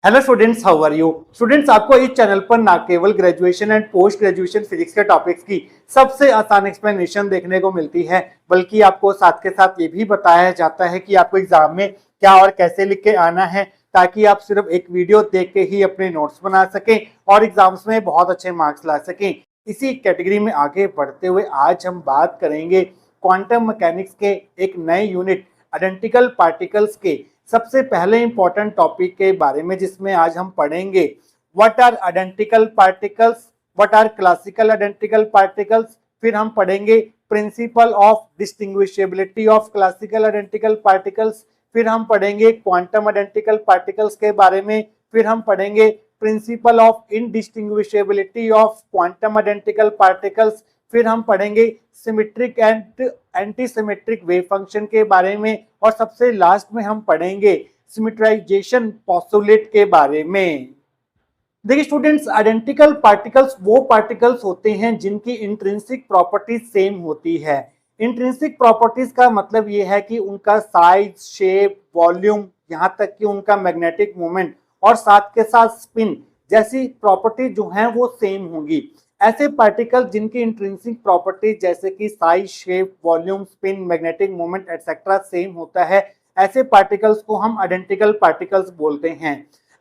Hello students, how are you students. आपको इस channel पर ना केवल graduation and post graduation physics के टॉपिक्स की सबसे आसान एक्सप्लेनेशन देखने को मिलती है, बल्कि आपको साथ के साथ ये भी बताया जाता है कि आपको एग्जाम में क्या और कैसे लिख के आना है, ताकि आप सिर्फ एक वीडियो देख के ही अपने नोट्स बना सकें और एग्जाम्स में बहुत अच्छे मार्क्स ला सकें। इसी कैटेगरी में आगे बढ़ते हुए आज हम बात करेंगे क्वांटम मैकेनिक्स के एक नए यूनिट आइडेंटिकल पार्टिकल्स के सबसे पहले इंपॉर्टेंट टॉपिक के बारे में, जिसमें आज हम पढ़ेंगे what are identical particles, what are classical identical particles. फिर हम पढ़ेंगे principle of distinguishability of classical identical particles. फिर हम पढ़ेंगे क्वांटम आइडेंटिकल पार्टिकल्स के बारे में। फिर हम पढ़ेंगे principle of indistinguishability of quantum identical particles. फिर हम पढ़ेंगे symmetric and anti symmetric wave function के बारे में, और सबसे लास्ट में हम पढ़ेंगे सिमेट्राइजेशन पोस्टुलेट के बारे में। देखिए स्टूडेंट्स, आइडेंटिकल पार्टिकल्स वो पार्टिकल्स होते हैं जिनकी इंट्रिंसिक प्रॉपर्टीज सेम होती है। इंट्रिंसिक प्रॉपर्टीज का मतलब ये है कि उनका साइज, शेप, वॉल्यूम, यहाँ तक कि उनका मैग्नेटिक मोमेंट और साथ के साथ स्पिन जैसी प्रॉपर्टी जो है वो सेम होंगी। ऐसे पार्टिकल जिनकी इंट्रिंसिक प्रॉपर्टीज जैसे कि size, shape, volume, spin, magnetic moment etcetera same होता है, ऐसे पार्टिकल्स को हम आइडेंटिकल पार्टिकल्स बोलते हैं।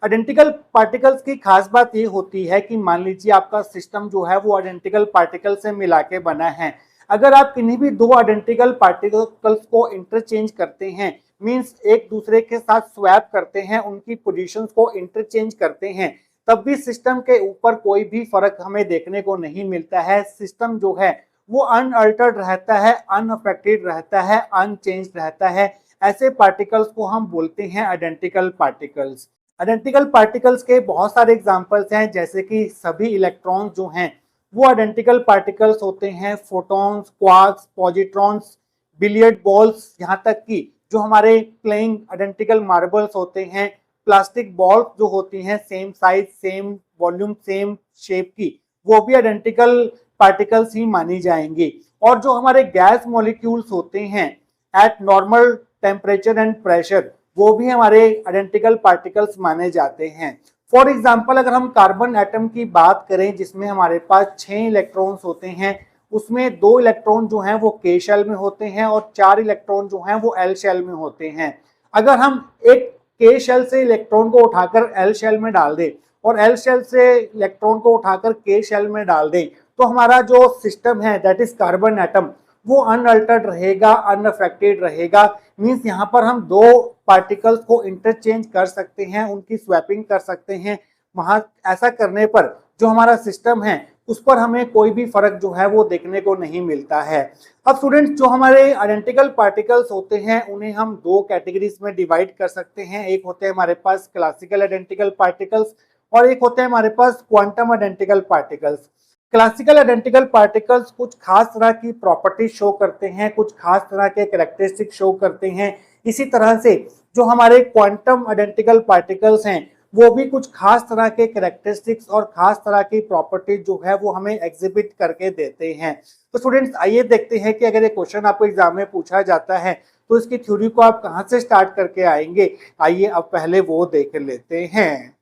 आइडेंटिकल पार्टिकल्स की खास बात ये होती है कि मान लीजिए आपका सिस्टम जो है वो आइडेंटिकल पार्टिकल से मिला के बना है। अगर आप किन्हीं भी दो आइडेंटिकल पार्टिकल्स को इंटरचेंज करते हैं, मींस एक दूसरे के साथ स्वैप करते हैं, उनकी पोजीशंस को इंटरचेंज करते हैं, तब भी सिस्टम के ऊपर कोई भी फर्क हमें देखने को नहीं मिलता है। सिस्टम जो है वो अनअल्टर्ड रहता है, अनअफेक्टेड रहता है, अनचेंज रहता है। ऐसे पार्टिकल्स को हम बोलते हैं आइडेंटिकल पार्टिकल्स। आइडेंटिकल पार्टिकल्स के बहुत सारे एग्जांपल्स हैं, जैसे कि सभी इलेक्ट्रॉन्स जो हैं वो आइडेंटिकल पार्टिकल्स होते हैं। Photons, quarks, positrons, billiard balls, यहाँ तक कि जो हमारे प्लेइंग आइडेंटिकल मार्बल्स होते हैं, प्लास्टिक बॉल्स जो होती हैं same size, same volume, same shape की, वो भी आइडेंटिकल पार्टिकल्स ही मानी जाएंगी। और जो हमारे गैस मॉलिक्यूल्स होते हैं eight normal temperature and pressure, वो भी हमारे आइडेंटिकल पार्टिकल्स माने जाते हैं। फॉर एग्जाम्पल, अगर हम कार्बन एटम की बात करें जिसमें हमारे पास 6 इलेक्ट्रॉन्स होते हैं, उसमें 2 इलेक्ट्रॉन जो हैं वो के शेल में होते हैं और 4 इलेक्ट्रॉन जो हैं वो एल शेल में होते हैं। अगर हम एक के शेल से इलेक्ट्रॉन को उठाकर एल शेल में डाल दें और एल शेल से इलेक्ट्रॉन को उठाकर के शेल में डाल दें, तो हमारा जो सिस्टम है दैट इज कार्बन एटम, वो अनअल्टर्ड रहेगा, अनअफेक्टेड रहेगा। मींस यहाँ पर हम दो पार्टिकल्स को इंटरचेंज कर सकते हैं, उनकी स्वैपिंग कर सकते हैं। वहां ऐसा करने पर जो हमारा सिस्टम है उस पर हमें कोई भी फर्क जो है वो देखने को नहीं मिलता है। अब स्टूडेंट्स, जो हमारे आइडेंटिकल पार्टिकल्स होते हैं उन्हें हम दो कैटेगरीज में डिवाइड कर सकते हैं। एक होते हैं हमारे पास क्लासिकल आइडेंटिकल पार्टिकल्स और एक होते हैं हमारे पास quantum identical particles. Classical identical particles कुछ खास तरह की प्रॉपर्टी शो करते हैं, कुछ खास तरह के कैरेक्टरिस्टिक शो करते हैं। इसी तरह से जो हमारे क्वांटम आइडेंटिकल पार्टिकल्स हैं वो भी कुछ खास तरह के कैरेक्टरिस्टिक्स और खास तरह की प्रॉपर्टी जो है वो हमें एग्जिबिट करके देते हैं। तो स्टूडेंट्स, आइए देखते हैं कि अगर ये क्वेश्चन आपको एग्जाम में पूछा जाता है तो इसकी थ्योरी को आप कहाँ से स्टार्ट करके आएंगे। आइए अब पहले वो देख लेते हैं।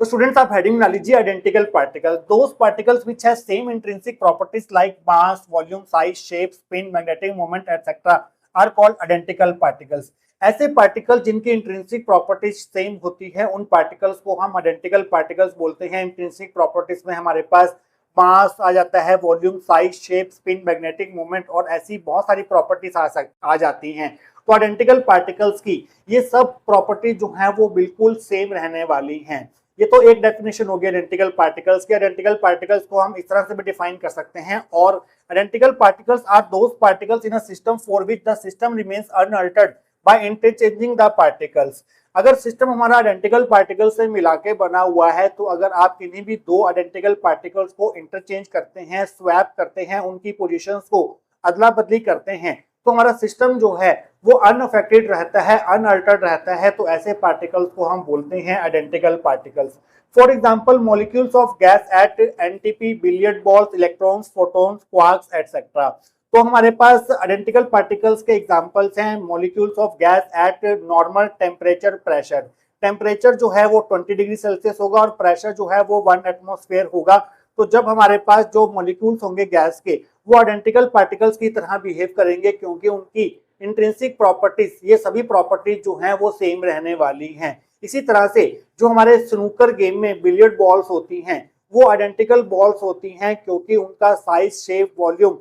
तो स्टूडेंट्स, आप हेडिंग बना लीजिए identical particle. Those particles which have same intrinsic properties like mass, volume, size, shape, spin, magnetic moment etcetera are called identical particles. ऐसे पार्टिकल जिनकी इंट्रिंसिक प्रॉपर्टीज सेम होती है उन पार्टिकल्स को हम आइडेंटिकल पार्टिकल्स बोलते हैं। इंट्रिंसिक प्रॉपर्टीज में हमारे पास मास आ जाता है, volume, size, shape, spin, magnetic moment और ऐसी बहुत सारी प्रॉपर्टीज आ जाती हैं। तो आइडेंटिकल पार्टिकल्स की ये सब प्रॉपर्टी जो है वो बिल्कुल सेम रहने वाली हैं। ये तो एक डेफिनेशन हो गया आइडेंटिकल पार्टिकल्स की। आइडेंटिकल पार्टिकल्स को हम इस तरह से भी डिफाइन कर सकते हैं। और identical particles are those particles in a system for which the system remains unaltered by interchanging the particles. अगर सिस्टम हमारा आइडेंटिकल पार्टिकल से मिला के बना हुआ है, तो अगर आप किन्हीं भी दो आइडेंटिकल पार्टिकल्स को इंटरचेंज करते हैं, स्वैप करते हैं, उनकी पोजीशंस को अदला बदली करते हैं, तो हमारा सिस्टम जो है वो अनअफेक्टेड रहता है, अनअल्टर्ड रहता है। तो ऐसे पार्टिकल्स को हम बोलते हैं identical particles. For example, molecules of gas at NTP, billiard balls, electrons, photons, quarks etcetera. तो हमारे पास आइडेंटिकल पार्टिकल्स के एग्जांपल्स हैं molecules of gas eight normal temperature, pressure. Temperature जो है वो 20 डिग्री सेल्सियस होगा और प्रेशर जो है वो 1 एटमॉस्फेयर होगा। तो जब हमारे पास जो मॉलिक्यूल्स होंगे गैस के वो आइडेंटिकल पार्टिकल्स की तरह बिहेव करेंगे, क्योंकि उनकी इंट्रिंसिक प्रॉपर्टीज, ये सभी प्रॉपर्टीज जो हैं वो सेम रहने वाली हैं। इसी तरह से जो हमारे स्नूकर गेम में बिलियर्ड बॉल्स होती हैं वो आइडेंटिकल बॉल्स होती हैं, क्योंकि उनका साइज, शेप, वॉल्यूम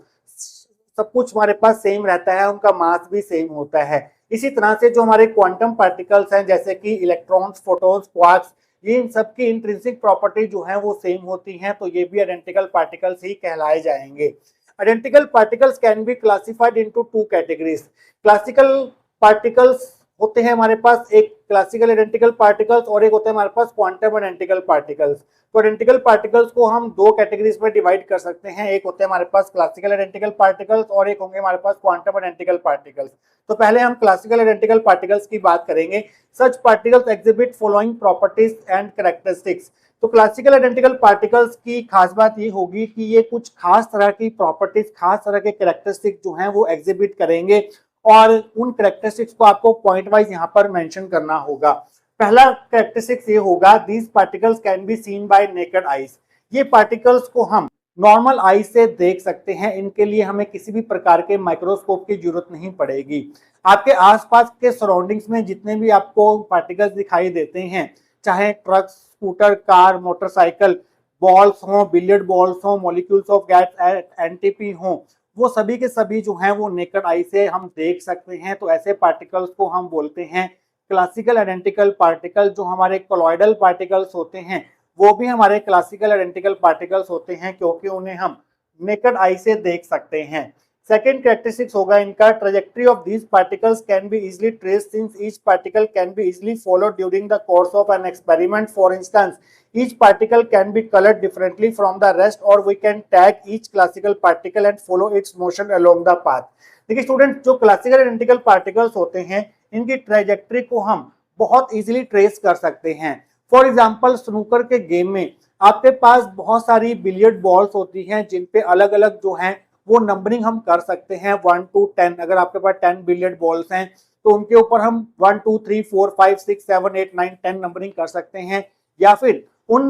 सब कुछ हमारे पास सेम रहता है, उनका मास भी सेम होता है। इसी तरह से जो हमारे क्वांटम पार्टिकल्स हैं जैसे कि इलेक्ट्रॉन्स, फोटॉन्स, क्वार्क्स, ये इन सब की इंट्रिंसिक प्रॉपर्टी जो है वो सेम होती हैं, तो ये भी आइडेंटिकल पार्टिकल्स ही कहलाए जाएंगे। Identical particles can be classified into two categories. Classical particles होते हैं हमारे पास, एक क्लासिकल आइडेंटिकल पार्टिकल्स और एक होते हैं हमारे पास क्वांटम आइडेंटिकल पार्टिकल्स। तो आइडेंटिकल पार्टिकल्स को हम दो कैटेगरीज में डिवाइड कर सकते हैं, एक होते हैं हमारे पास क्लासिकल आइडेंटिकल पार्टिकल्स और एक होंगे हमारे पास क्वांटम आइडेंटिकल पार्टिकल्स। तो पहले हम क्लासिकल आइडेंटिकल पार्टिकल्स की बात करेंगे। Such particles exhibit following properties and characteristics. तो क्लासिकल आइडेंटिकल पार्टिकल्स की खास बात ये होगी कि ये कुछ खास तरह की प्रॉपर्टीज, खास तरह के कैरेक्टरिस्टिक जो हैं वो एग्जिबिट करेंगे और उन कैरेक्टरिस्टिक्स को आपको पॉइंट वाइज यहाँ पर मेंशन करना होगा। पहला कैरेक्टरिस्टिक्स ये होगा, these particles can be seen bye naked eyes. ये पार्टिकल्स को हम नॉर्मल आई से देख सकते हैं, इनके लिए हमें किसी भी प्रकार के माइक्रोस्कोप की जरूरत नहीं पड़ेगी। आपके आसपास के सराउंडिंग्स में जितने भी आपको पार्टिकल्स दिखाई देते हैं, चाहे truck, scooter, car, motorcycle, balls हों, बिलियर्ड बॉल्स हों, मॉलिक्यूल्स ऑफ गैस, एनटीपी हों, वो सभी के सभी जो हैं वो नेकेड आई से हम देख सकते हैं। तो ऐसे पार्टिकल्स को हम बोलते हैं क्लासिकल आइडेंटिकल पार्टिकल। जो हमारे कोलॉइडल पार्टिकल्स होते हैं वो भी हमारे क्लासिकल आइडेंटिकल पार्टिकल्स होते हैं, क्योंकि उन्हें हम नेकेड आई से देख सकते हैं। सेकेंड कैरेक्टरिस्टिक्स होगा इनका, trajectory of these particles can be easily traced since each particle can be easily followed during the course of an experiment. For instance, each particle can be colored differently from the rest, or we can tag each classical particle and follow its motion along the path। देखिए student, जो classical identical particles होते हैं इनकी trajectory को हम बहुत easily trace कर सकते हैं। फॉर एग्जांपल, स्नूकर के गेम में आपके पास बहुत सारी बिलियर्ड बॉल्स होती हैं जिन पे अलग अलग जो हैं वो नंबरिंग हम कर सकते हैं 1 to 10। अगर आपके पास 10 बिलियर्ड बॉल्स हैं तो उनके ऊपर हम 1 2 3 4 5 6 7 8 9 10 नंबरिंग कर सकते हैं, या फिर उन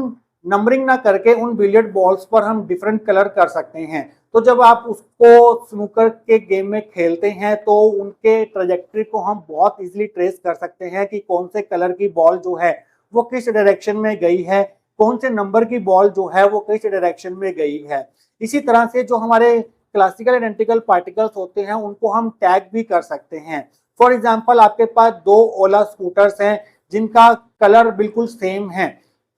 नंबरिंग ना करके उन बिलियर्ड बॉल्स पर हम डिफरेंट कलर कर सकते हैं। तो जब आप उसको स्नूकर के गेम में खेलते हैं तो उनके ट्रेजेक्टरी को हम बहुत इजीली ट्रेस कर सकते हैं कि कौन से कलर की बॉल जो है वो किस डायरेक्शन में गई है, कौन से नंबर की बॉल जो है वो किस डायरेक्शन में गई है। इसी तरह से जो हमारे क्लासिकल आइडेंटिकल पार्टिकल्स होते हैं उनको हम टैग भी कर सकते हैं। फॉर एग्जाम्पल, आपके पास दो ओला स्कूटर्स हैं जिनका कलर बिल्कुल सेम है,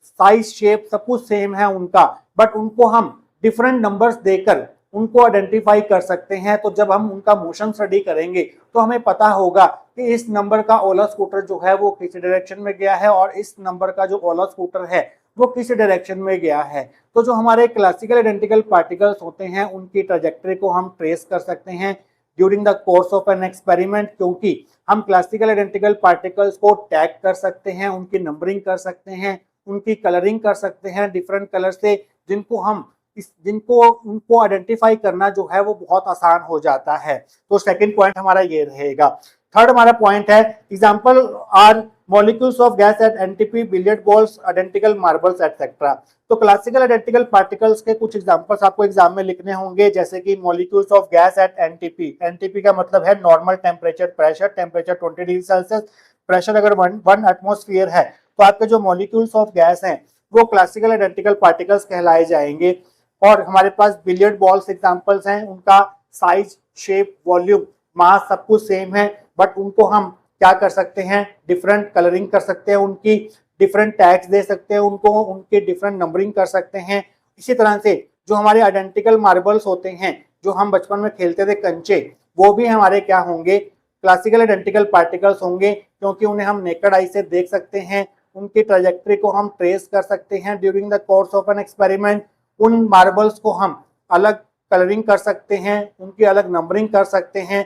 साइज, शेप सब कुछ सेम है उनका, बट उनको हम डिफरेंट नंबर्स देकर उनको आइडेंटिफाई कर सकते हैं। तो जब हम उनका मोशन स्टडी करेंगे तो हमें पता होगा कि इस नंबर का ओला स्कूटर जो है वो किस डायरेक्शन में गया है और इस नंबर का जो ओला स्कूटर है वो किस डायरेक्शन में गया है। तो जो हमारे क्लासिकल आइडेंटिकल पार्टिकल्स होते हैं उनकी ट्रेजेक्टरी को हम ट्रेस कर सकते हैं during the course of an experiment, क्योंकि हम क्लासिकल आइडेंटिकल पार्टिकल्स को टैग कर सकते हैं, उनकी नंबरिंग कर सकते हैं, उनकी कलरिंग कर सकते हैं डिफरेंट कलर से, जिनको उनको आइडेंटिफाई करना जो है वो बहुत आसान हो जाता है। तो सेकंड पॉइंट हमारा ये रहेगा। थर्ड हमारा पॉइंट है, example are molecules of gas at NTP, billiard balls, identical marbles etcetera. तो क्लासिकल आइडेंटिकल पार्टिकल्स के कुछ एग्जांपल्स आपको एग्जाम में लिखने होंगे, जैसे कि molecules of gas at NTP. NTP का मतलब है normal temperature pressure, temperature 20 degree Celsius, pressure अगर 1 एटमॉस्फेयर है तो आपके जो मॉलिक्यूल्स ऑफ गैस हैं वो क्लासिकल आइडेंटिकल पार्टिकल्स कहलाए जाएंगे। और हमारे पास बिलियर्ड बॉल्स एग्जांपल्स हैं, उनका साइज, शेप, वॉल्यूम, मास सब कुछ सेम है, बट उनको हम क्या कर सकते हैं, डिफरेंट कलरिंग कर सकते हैं, उनकी डिफरेंट टैग्स दे सकते हैं, उनको उनकी डिफरेंट नंबरिंग कर सकते हैं। इसी तरह से जो हमारे आइडेंटिकल मार्बल्स होते हैं जो हम बचपन में खेलते थे कंचे, वो भी हमारे क्या होंगे, क्लासिकल आइडेंटिकल पार्टिकल्स होंगे, क्योंकि उन्हें हम नेकेड आई से देख सकते हैं, उनकी ट्रेजेक्टरी को हम ट्रेस कर सकते हैं during the course of an experiment. उन मार्बल्स को हम अलग कलरिंग कर सकते हैं, उनकी अलग नंबरिंग कर सकते हैं,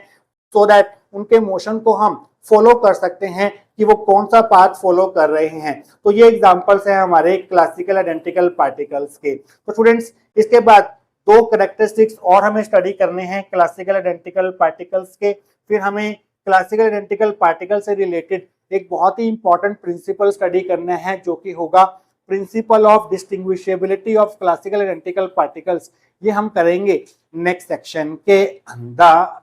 सो दैट उनके मोशन को हम फॉलो कर सकते हैं कि वो कौन सा पाथ फॉलो कर रहे हैं। तो ये एग्जांपल्स हैं हमारे क्लासिकल आइडेंटिकल पार्टिकल्स के। तो स्टूडेंट्स, इसके बाद दो कैरेक्टरिस्टिक्स और हमें स्टडी करने हैं क्लासिकल आइडेंटिकल पार्टिकल्स के, फिर हमें क्लासिकल आइडेंटिकल पार्टिकल से रिलेटेड एक बहुत ही इंपॉर्टेंट प्रिंसिपल स्टडी करना है, जो कि होगा principle of distinguishability of classical identical particles. ये हम करेंगे नेक्स्ट सेक्शन के अंदर।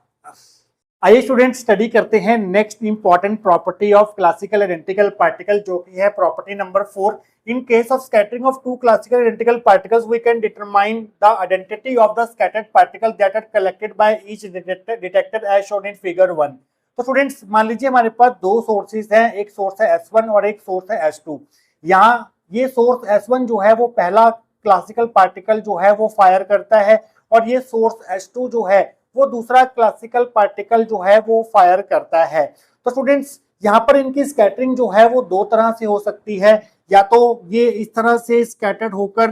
आइए स्टूडेंट स्टडी करते हैं next important property of classical identical particle, जो कि है property number 4। In case of scattering of two classical identical particles, we can determine the identity of the scattered particles that are collected by each detector as shown in figure 1। तो students मान लीजिए हमारे पास दो sources हैं, एक source है S1 और एक सोर्स है S2। यहाँ ये सोर्स S1 जो है वो पहला क्लासिकल पार्टिकल जो है वो फायर करता है, और ये सोर्स S2 जो है वो दूसरा क्लासिकल पार्टिकल जो है वो फायर करता है। तो स्टूडेंट्स यहाँ पर इनकी स्कैटरिंग जो है वो दो तरह से हो सकती है, या तो ये इस तरह से स्कैटर्ड होकर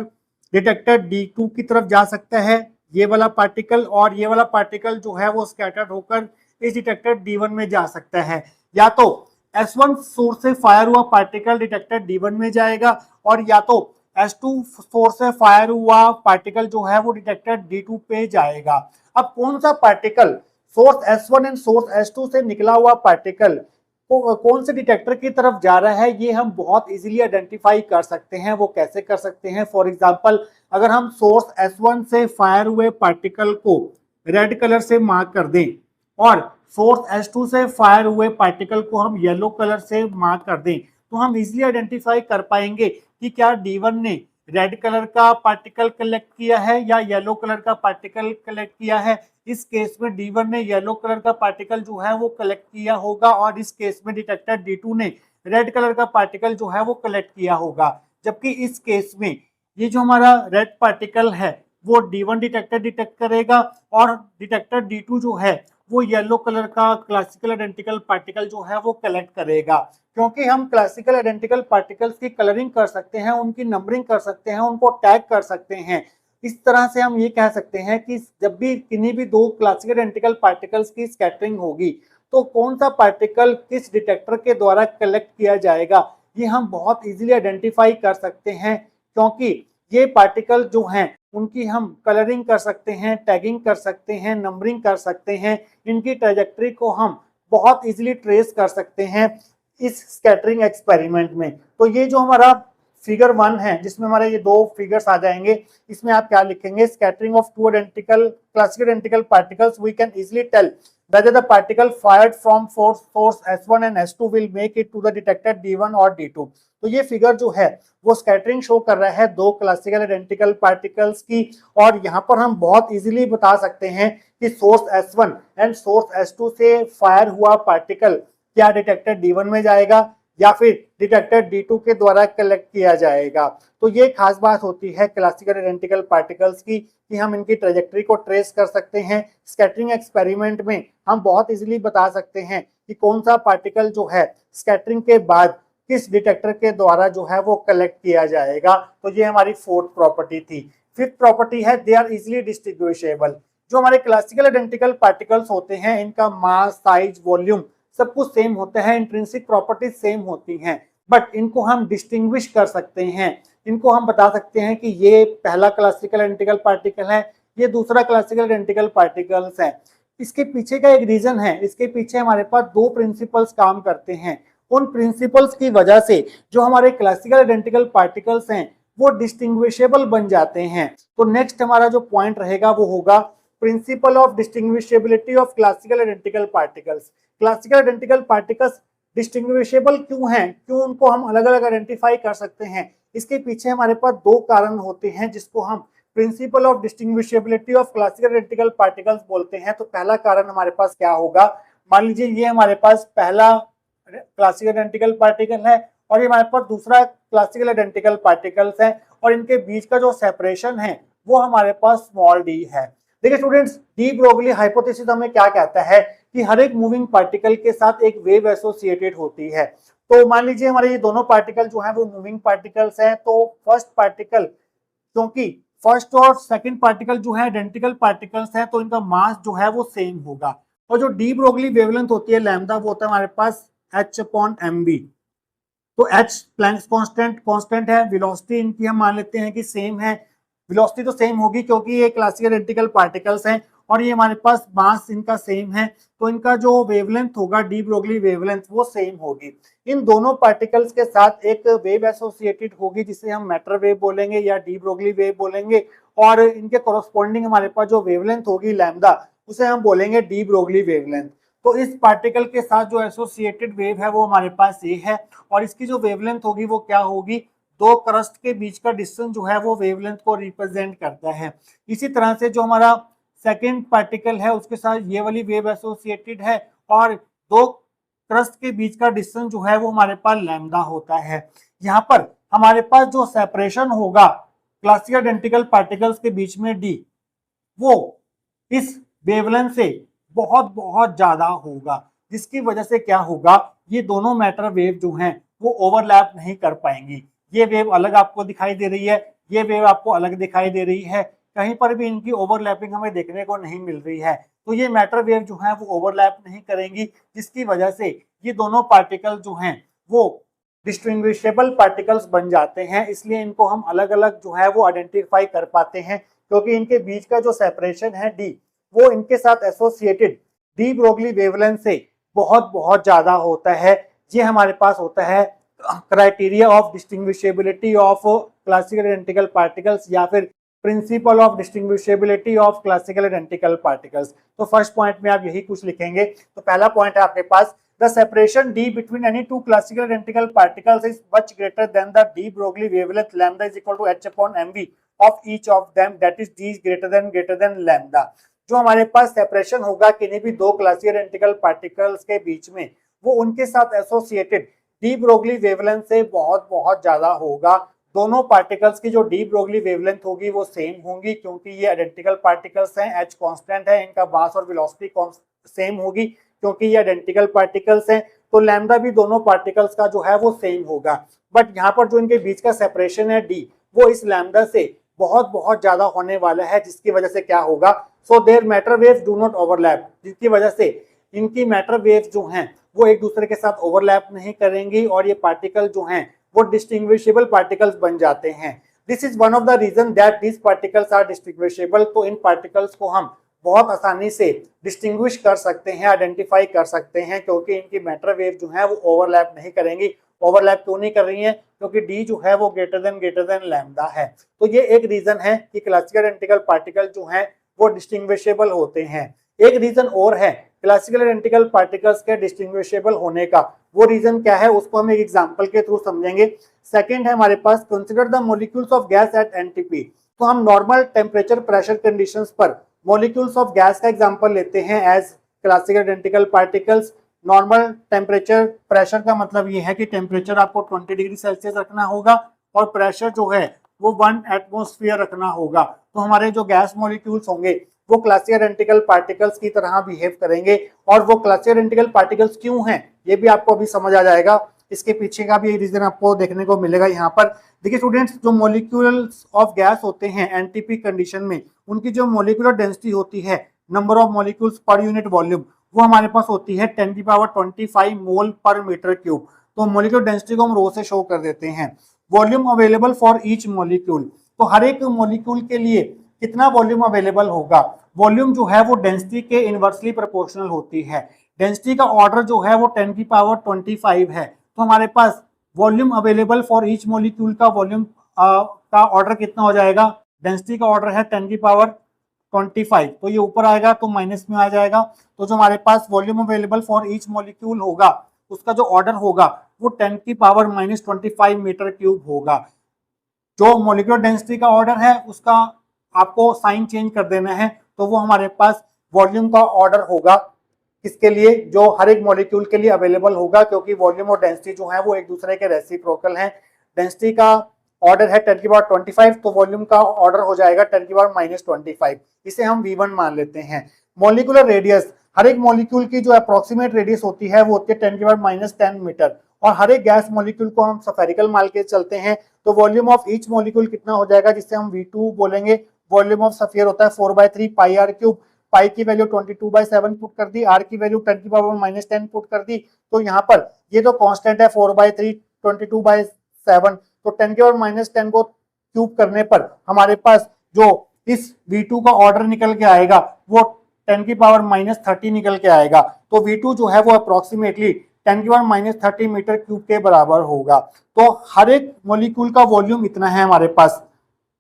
डिटेक्टर D2 की तरफ जा सकता है ये वाला पार्टिकल, और ये वाला पार्टिकल जो है वो स्कैटर्ड होकर इस डिटेक्टर D1 में जा सकता है, या तो S1 सोर्स से फायर हुआ पार्टिकल डिटेक्टर D1 में जाएगा, और या तो S2 सोर्स से फायर हुआ पार्टिकल जो है वो डिटेक्टर D2 पे जाएगा। अब कौन सा particle source S1 and source S2 से निकला हुआ पार्टिकल कौन से डिटेक्टर की तरफ जा रहा है, ये हम बहुत इजीली आइडेंटिफाई कर सकते हैं। वो कैसे कर सकते हैं? फॉर एग्जांपल, अगर हम सोर्स S1 से फायर हुए पार्टिकल को रेड कलर से मार्क कर दें और सोर्स S2 से फायर हुए पार्टिकल को हम येलो कलर से मार्क कर दें, तो हम इजीली आइडेंटिफाई कर पाएंगे कि क्या D1 ने रेड कलर का पार्टिकल कलेक्ट किया है या येलो कलर का पार्टिकल कलेक्ट किया है। इस केस में D1 ने येलो कलर का पार्टिकल जो है वो कलेक्ट किया होगा, और इस केस में डिटेक्टर D2 ने रेड कलर का पार्टिकल जो है वो कलेक्ट किया होगा। जबकि इस केस में ये जो हमारा रेड पार्टिकल है वो D1 डिटेक्टर डिटेक्ट करेगा, और डिटेक्टर D2 जो है वो येलो कलर का क्लासिकल आइडेंटिकल पार्टिकल जो है वो कलेक्ट करेगा। क्योंकि हम क्लासिकल आइडेंटिकल पार्टिकल्स की कलरिंग कर सकते हैं, उनकी नंबरिंग कर सकते हैं, उनको टैग कर सकते हैं, इस तरह से हम ये कह सकते हैं कि जब भी किन्हीं भी दो क्लासिकल आइडेंटिकल पार्टिकल्स की स्कैटरिंग होगी तो कौन सा पार्टिकल किस डिटेक्टर के द्वारा कलेक्ट किया जाएगा, ये हम बहुत इजीली आइडेंटिफाई कर सकते हैं। क्योंकि ये पार्टिकल जो हैं उनकी हम कलरिंग कर सकते हैं, टैगिंग कर सकते हैं, नंबरिंग कर सकते हैं, इनकी ट्रैजेक्टरी को हम बहुत इजीली ट्रेस कर सकते हैं इस स्कैटरिंग एक्सपेरिमेंट में। तो ये जो हमारा फिगर 1 है जिसमें हमारे ये दो फिगर्स आ जाएंगे, इसमें आप क्या लिखेंगे? Scattering of two identical classical identical particles, we can easily tell whether the particle fired from source S1 and S2 will make it to the detector D1 और D2। तो ये फिगर जो है वो स्कैटरिंग शो कर रहा है दो क्लासिकल आइडेंटिकल पार्टिकल्स की, और यहाँ पर हम बहुत इजीली बता सकते हैं कि source S1 and source S2 से फायर हुआ पार्टिकल क्या डिटेक्टर D1 में जाएगा या फिर डिटेक्टर D2 के द्वारा कलेक्ट किया जाएगा। तो ये खास बात होती है क्लासिकल आइडेंटिकल पार्टिकल्स की कि हम इनकी ट्रैजेक्टरी को ट्रेस कर सकते हैं। स्कैटरिंग एक्सपेरिमेंट में हम बहुत इजीली बता सकते हैं कि कौन सा पार्टिकल जो है स्कैटरिंग के बाद किस डिटेक्टर के द्वारा जो है वो कलेक्ट किया जाएगा। तो ये हमारी फोर्थ प्रॉपर्टी थी। फिफ्थ प्रॉपर्टी है दे आर इजीली डिस्टिंग्विशेबल। जो हमारे क्लासिकल आइडेंटिकल पार्टिकल्स होते हैं इनका मास, साइज, वॉल्यूम सब कुछ सेम होता है, इंट्रिंसिक प्रॉपर्टीज सेम होती हैं, बट इनको हम डिस्टिंग्विश कर सकते हैं। इनको हम बता सकते हैं कि ये पहला क्लासिकल आइडेंटिकल पार्टिकल है, ये दूसरा क्लासिकल आइडेंटिकल पार्टिकल्स है। इसके पीछे का एक रीजन है, इसके पीछे हमारे पास दो प्रिंसिपल्स काम करते हैं। उन प्रिंसिपल्स की वजह से जो हमारे क्लासिकल आइडेंटिकल पार्टिकल्स हैं वो डिस्टिंग्विशेबल बन जाते हैं। तो नेक्स्ट हमारा जो पॉइंट रहेगा वो होगा principle of distinguishability of classical identical particles. Classical identical particles distinguishable क्यों हैं, क्यों उनको हम अलग अलग आइडेंटिफाई कर सकते हैं? इसके पीछे हमारे पास दो कारण होते हैं जिसको हम principle of distinguishability of classical identical particles बोलते हैं। तो पहला कारण हमारे पास क्या होगा? मान लीजिए ये हमारे पास पहला क्लासिकल आइडेंटिकल पार्टिकल है और ये हमारे पास दूसरा क्लासिकल आइडेंटिकल पार्टिकल्स है, और इनके बीच का जो सेपरेशन है वो हमारे पास स्मॉल डी है। देखिए स्टूडेंट्स, डी ब्रोगली हाइपोथेसिस हमें क्या कहता है कि हर एक मूविंग पार्टिकल के साथ एक वेव एसोसिएटेड होती है। तो मान लीजिए हमारे ये दोनों पार्टिकल जो है वो मूविंग पार्टिकल्स हैं, तो फर्स्ट पार्टिकल, क्योंकि फर्स्ट और सेकंड पार्टिकल जो है आइडेंटिकल पार्टिकल्स हैं तो इनका मास जो है वो सेम होगा, और जो डी ब्रोगली वेवलेंथ होती है लैम्डा वो होता है हमारे पास h/mv। तो h प्लैंक्स कांस्टेंट है, वेलोसिटी इनकी हम मान लेते हैं कि सेम है। वेलोसिटी तो सेम होगी क्योंकि ये क्लासिकल आइडेंटिकल पार्टिकल्स हैं, और ये हमारे पास मास इनका सेम है, तो इनका जो वेवलेंथ होगा डी ब्रोगली वेवलेंथ वो सेम होगी। इन दोनों पार्टिकल्स के साथ एक वेव एसोसिएटेड होगी जिसे हम मैटर वेव बोलेंगे या डी ब्रोगली वेव बोलेंगे, और इनके कोरस्पॉन्डिंग हमारे पास जो वेवलेंथ होगी लैम्डा उसे हम बोलेंगे डी ब्रोगली वेवलेंथ। तो इस पार्टिकल के साथ जो एसोसिएटेड वेव है वो हमारे पास ये है, और इसकी जो वेवलेंथ होगी वो क्या होगी, दो क्रस्ट के बीच का डिस्टेंस जो है वो वेवलेंथ को रिप्रेजेंट करता है। इसी तरह से जो हमारा सेकेंड पार्टिकल है उसके साथ ये वाली वेव एसोसिएटेड है, और दो क्रस्ट के बीच का डिस्टेंस जो है वो हमारे पास लैम्डा होता है। यहाँ पर हमारे पास जो सेपरेशन होगा क्लासिकल आइडेंटिकल पार्टिकल्स के बीच में डी, वो इस वेवलेंथ से बहुत बहुत ज्यादा होगा, जिसकी वजह से क्या होगा, ये दोनों मैटर वेव जो हैं वो ओवरलैप नहीं कर पाएंगी। ये वेव अलग आपको दिखाई दे रही है, ये वेव आपको अलग दिखाई दे रही है, कहीं पर भी इनकी ओवरलैपिंग हमें देखने को नहीं मिल रही है। तो ये मैटर वेव जो है वो ओवरलैप नहीं करेंगी, जिसकी वजह से ये दोनों पार्टिकल जो हैं वो डिस्टिंग्विशेबल पार्टिकल्स बन जाते हैं। इसलिए इनको हम अलग अलग जो है वो आइडेंटिफाई कर पाते हैं, क्योंकि इनके बीच का जो सेपरेशन है डी, वो इनके साथ एसोसिएटेड डी ब्रोगली वेवलेंथ से बहुत बहुत ज्यादा होता है। ये हमारे पास होता है criteria of distinguishability of classical identical particles, या फिर principle of distinguishability of classical identical particles. तो फर्स्ट पॉइंट में आप यही कुछ लिखेंगे। तो पहला पॉइंट है आपके पास, the separation d between any two classical identical particles is much greater than the d Broglie wavelength lambda is equal to h upon mv of each of them, that is d is greater than lambda। जो हमारे पास separation होगा किन्हीं भी दो classical identical particles के बीच में, वो उनके साथ एसोसिएटेड डी ब्रोगली वेवलेंथ से बहुत बहुत ज्यादा होगा। दोनों पार्टिकल्स की जो डी ब्रोगली वेवलेंथ होगी वो सेम होंगी, क्योंकि ये आइडेंटिकल पार्टिकल्स हैं, एच कांस्टेंट है, इनका मास और वेलोसिटी सेम होगी क्योंकि ये आइडेंटिकल पार्टिकल्स हैं। तो लैम्डा भी दोनों पार्टिकल्स का जो है वो सेम होगा, बट यहाँ पर जो इनके बीच का सेपरेशन है डी, वो इस लैम्डा से बहुत बहुत ज्यादा होने वाला है, जिसकी वजह से क्या होगा, so their matter waves do not overlap, जिसकी वजह से इनकी मैटर वेव्स जो हैं वो एक दूसरे के साथ ओवरलैप नहीं करेंगी, और ये पार्टिकल जो हैं वो डिस्टिंग्विशेबल पार्टिकल्स बन जाते हैं। This is one of the reason that these particles are distinguishable. तो इन पार्टिकल्स को हम बहुत आसानी से डिस्टिंग्विश कर सकते हैं, आइडेंटिफाई कर सकते हैं, क्योंकि इनकी मैटर वेव जो है वो ओवरलैप नहीं करेंगी। ओवरलैप क्यों नहीं कर रही हैं, क्योंकि डी जो है वो ग्रेटर देन लैम्डा है। तो ये एक रीजन है कि क्लासिकल आइडेंटिकल पार्टिकल जो हैं वो डिस्टिंग्विशेबल होते हैं। एक रीजन और है क्लासिकल आइडेंटिकल पार्टिकल्स के डिस्टिंग्विशेबल होने का, वो रीजन क्या है उसको हम एक एग्जांपल के थ्रू समझेंगे। सेकंड है हमारे पास, consider the molecules of gas at NTP. तो हम नॉर्मल टेम्परेचर प्रेशर कंडीशंस पर मॉलिक्यूल्स ऑफ गैस का एग्जांपल लेते हैं as classical identical particles. Normal temperature pressure का मतलब ये है कि टेम्परेचर आपको 20 डिग्री सेल्सियस रखना होगा और प्रेशर जो है वो 1 एटमॉस्फेयर रखना होगा। तो हमारे जो गैस मॉलिक्यूल्स होंगे वो क्लासिकल आइडेंटिकल पार्टिकल्स की तरह बिहेव करेंगे। और वो क्लासिकल आइडेंटिकल पार्टिकल्स क्यों हैं ये भी आपको अभी समझ आ जाएगा, इसके पीछे का भी रीजन आपको देखने को मिलेगा यहाँ पर। देखिए स्टूडेंट्स, जो मॉलिक्यूल्स ऑफ गैस होते हैं एनटीपी कंडीशन में, उनकी जो मॉलिक्यूलर डेंसिटी होती है, number of molecules per unit volume, वो हमारे पास होती है 10⁻25 मोल पर मीटर क्यूब। तो मॉलिक्यूलर डेंसिटी को हम रो से शो कर देते हैं। Volume available for each molecule, तो हर एक मॉलिक्यूल के लिए कितना वॉल्यूम अवेलेबल होगा, वॉल्यूम जो है वो डेंसिटी के इनवर्सली प्रोपोर्शनल होती है। डेंसिटी का ऑर्डर जो है वो 10⁻25 है। तो हमारे पास volume available for each molecule का वॉल्यूम का ऑर्डर कितना हो जाएगा, डेंसिटी का ऑर्डर है 10⁻25, तो ये ऊपर आएगा तो माइनस में आ जाएगा। तो जो हमारे पास volume available for each molecule होगा उसका जो ऑर्डर होगा वो 10⁻25 मीटर क्यूब होगा। जो मॉलिक्यूलर डेंसिटी का ऑर्डर है उसका आपको साइन चेंज कर देना है, तो वो हमारे पास वॉल्यूम का ऑर्डर होगा किसके लिए, जो हर एक मॉलिक्यूल के लिए अवेलेबल होगा, क्योंकि वॉल्यूम और डेंसिटी जो है वो एक दूसरे के रेसिप्रोकल हैं। डेंसिटी का ऑर्डर है 10⁻25, तो वॉल्यूम का ऑर्डर हो जाएगा 10⁻25। इसे हम V1 मान लेते हैं। मॉलिक्यूलर रेडियस, हर एक मॉलिक्यूल की जो अप्रोक्सीमेट रेडियस होती है वो होती है 10⁻10 मीटर, और हर एक गैस मॉलिक्यूल को हम स्फेरिकल मान के चलते हैं। तो वॉल्यूम ऑफ ईच मॉलिक्यूल कितना हो जाएगा, जिससे हम V2 बोलेंगे। वॉल्यूम ऑफ स्फीयर होता है 4/3 πr क्यूब। पाई की वैल्यू 22/7 पुट कर दी, आर की वैल्यू 10⁻−10 पुट कर दी। तो यहाँ पर ये तो कांस्टेंट है 4/3 22/7, तो 10⁻−10 को क्यूब करने पर हमारे पास जो इस V2 का ऑर्डर निकल के आएगा वो 10⁻30 निकल के आएगा। तो V2 जो है वो अप्रोक्सीमेटली 10⁻30 मीटर क्यूब के बराबर होगा। तो हर एक मॉलिक्यूल का वॉल्यूम इतना है हमारे पास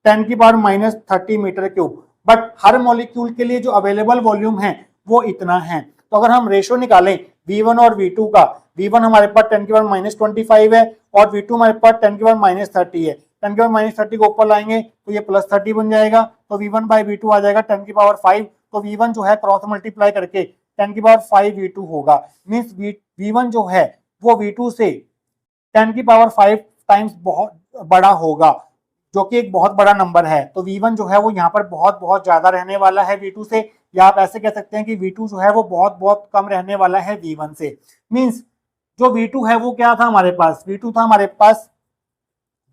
10⁻30 मीटर क्यूब, बट हर मॉलिक्यूल के लिए जो अवेलेबल वॉल्यूम है वो इतना है। तो अगर हम रेशो निकालें V1 और V2 का, V1 हमारे पास 10⁻25 है और V2 हमारे पास 10⁻30 है। 10⁻30 को ऊपर लाएंगे तो ये +30 बन जाएगा, तो V1/V2 आ जाएगा 10⁵। तो V1 जो है क्रॉस मल्टीप्लाई करके 10⁵ V2 होगा। मीन्स V1 जो है वो V2 से 10⁵ टाइम्स बहुत बड़ा होगा, जो कि एक बहुत बड़ा नंबर है। तो V1 जो है वो यहाँ पर बहुत बहुत ज्यादा रहने वाला है V2 से, या आप ऐसे कह सकते हैं कि V2 जो है वो बहुत बहुत कम रहने वाला है V1 से। मीन्स जो V2 है वो क्या था हमारे पास, V2 था हमारे पास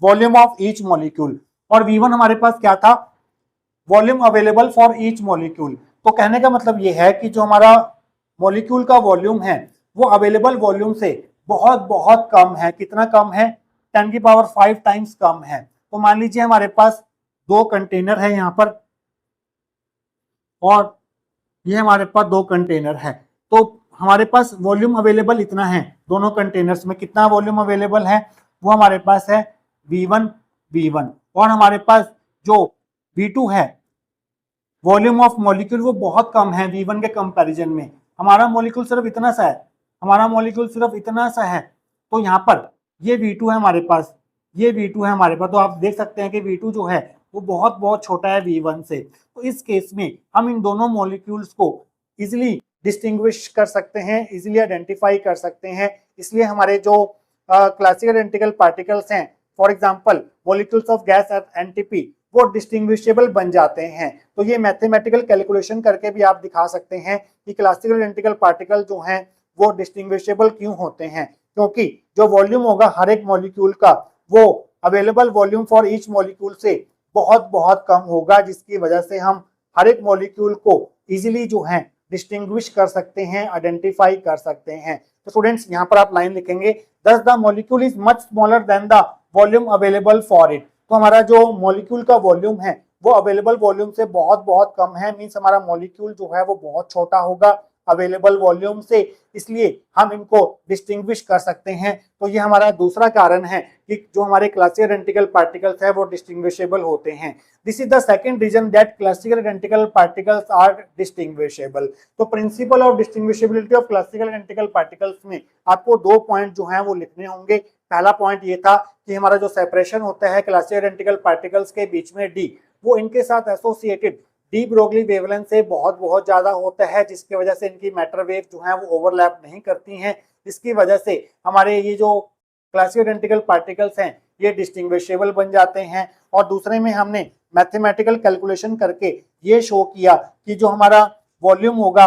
वॉल्यूम ऑफ ईच मॉलिक्यूल, और V1 हमारे पास क्या था, volume available for each molecule. तो कहने का मतलब ये है कि जो हमारा मॉलिक्यूल का वॉल्यूम है वो अवेलेबल वॉल्यूम से बहुत बहुत कम है। कितना कम है, 10⁵ टाइम्स कम है। तो मान लीजिए हमारे पास 2 कंटेनर है यहाँ पर, और ये हमारे पास 2 कंटेनर है। तो हमारे पास वॉल्यूम अवेलेबल इतना है दोनों कंटेनर्स में। कितना वॉल्यूम अवेलेबल है, वो हमारे पास है V1, और हमारे पास जो V2 है वॉल्यूम ऑफ मॉलिक्यूल वो बहुत कम है V1 के कंपैरिजन में। हमारा मॉलिक्यूल सिर्फ इतना सा है, हमारा मॉलिक्यूल सिर्फ इतना सा है। तो यहाँ पर ये V2 है हमारे पास, ये V2 है हमारे पास। तो आप देख सकते हैं कि V2 जो है वो बहुत बहुत छोटा है V1 से। तो इस केस में हम इन दोनों मॉलिक्यूल्स को इजिली डिस्टिंग्विश कर सकते हैं, इजिली आइडेंटिफाई कर सकते हैं। इसलिए हमारे जो क्लासिकल आइडेंटिकल पार्टिकल्स हैं, for example molecules of gas NTP, वो डिस्टिंग्विशेबल बन जाते हैं। तो ये मैथमेटिकल कैलकुलेशन करके भी आप दिखा सकते हैं कि क्लासिकल आइडेंटिकल पार्टिकल जो हैं वो डिस्टिंग्विशेबल क्यों होते हैं, क्योंकि जो वॉल्यूम होगा हर एक मॉलिक्यूल का वो available volume for each molecule से बहुत बहुत कम होगा, जिसकी वजह से हम हर एक मॉलिक्यूल को इजीली जो है डिस्टिंग्विश कर सकते हैं, आइडेंटिफाई कर सकते हैं। तो स्टूडेंट्स यहाँ पर आप लाइन लिखेंगे, दस the molecule is much smaller than the volume available for it. तो हमारा जो मॉलिक्यूल का वॉल्यूम है वो अवेलेबल वॉल्यूम से बहुत बहुत कम है। मींस हमारा मॉलिक्यूल जो है वो बहुत छोटा होगा अवेलेबल वॉल्यूम से, इसलिए हम इनको डिस्टिंग्विश कर सकते हैं। तो ये हमारा दूसरा कारण है कि जो हमारे क्लासिकल आइडेंटिकल पार्टिकल्स है वो डिस्टिंग्विशेबल होते हैं। This is the second reason that classical identical particles are distinguishable. तो principle of distinguishability of classical identical particles में आपको 2 पॉइंट जो हैं वो लिखने होंगे। पहला पॉइंट ये था कि हमारा जो सेपरेशन होता है क्लासिकल आइडेंटिकल पार्टिकल्स के बीच में डी, वो इनके साथ एसोसिएटेड डी ब्रोगली वेवलेंथ से बहुत बहुत ज्यादा होता है, जिसकी वजह से इनकी मैटर वेव जो है वो ओवरलैप नहीं करती हैं, जिसकी वजह से हमारे ये जो क्लासिकल आइडेंटिकल पार्टिकल्स हैं ये डिस्टिंग्विशेबल बन जाते हैं। और दूसरे में हमने मैथमेटिकल कैलकुलेशन करके ये शो किया कि जो हमारा वॉल्यूम होगा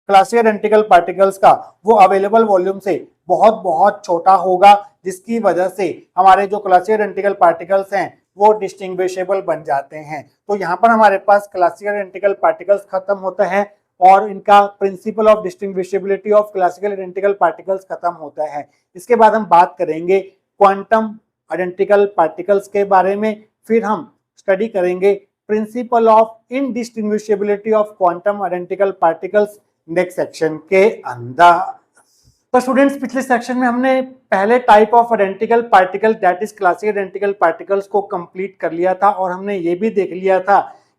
क्लासिकल आइडेंटिकल पार्टिकल्स का वो अवेलेबल वॉल्यूम से बहुत बहुत छोटा होगा, जिसकी वजह से हमारे जो क्लासिकल आइडेंटिकल पार्टिकल्स हैं वो डिस्टिंग्विशेबल बन जाते हैं। तो यहाँ पर हमारे पास क्लासिकल आइडेंटिकल पार्टिकल्स खत्म होता है और इनका principle of distinguishability of classical identical particles खत्म होता है। इसके बाद हम बात करेंगे क्वांटम आइडेंटिकल पार्टिकल्स के बारे में, फिर हम स्टडी करेंगे principle of indistinguishability of quantum identical particles next section के अंदर। तो स्टूडेंट्स पिछले सेक्शन में हमने पहले type of identical particle that is classical identical particles को कंप्लीट कर लिया था, और हमने ये भी देख लिया था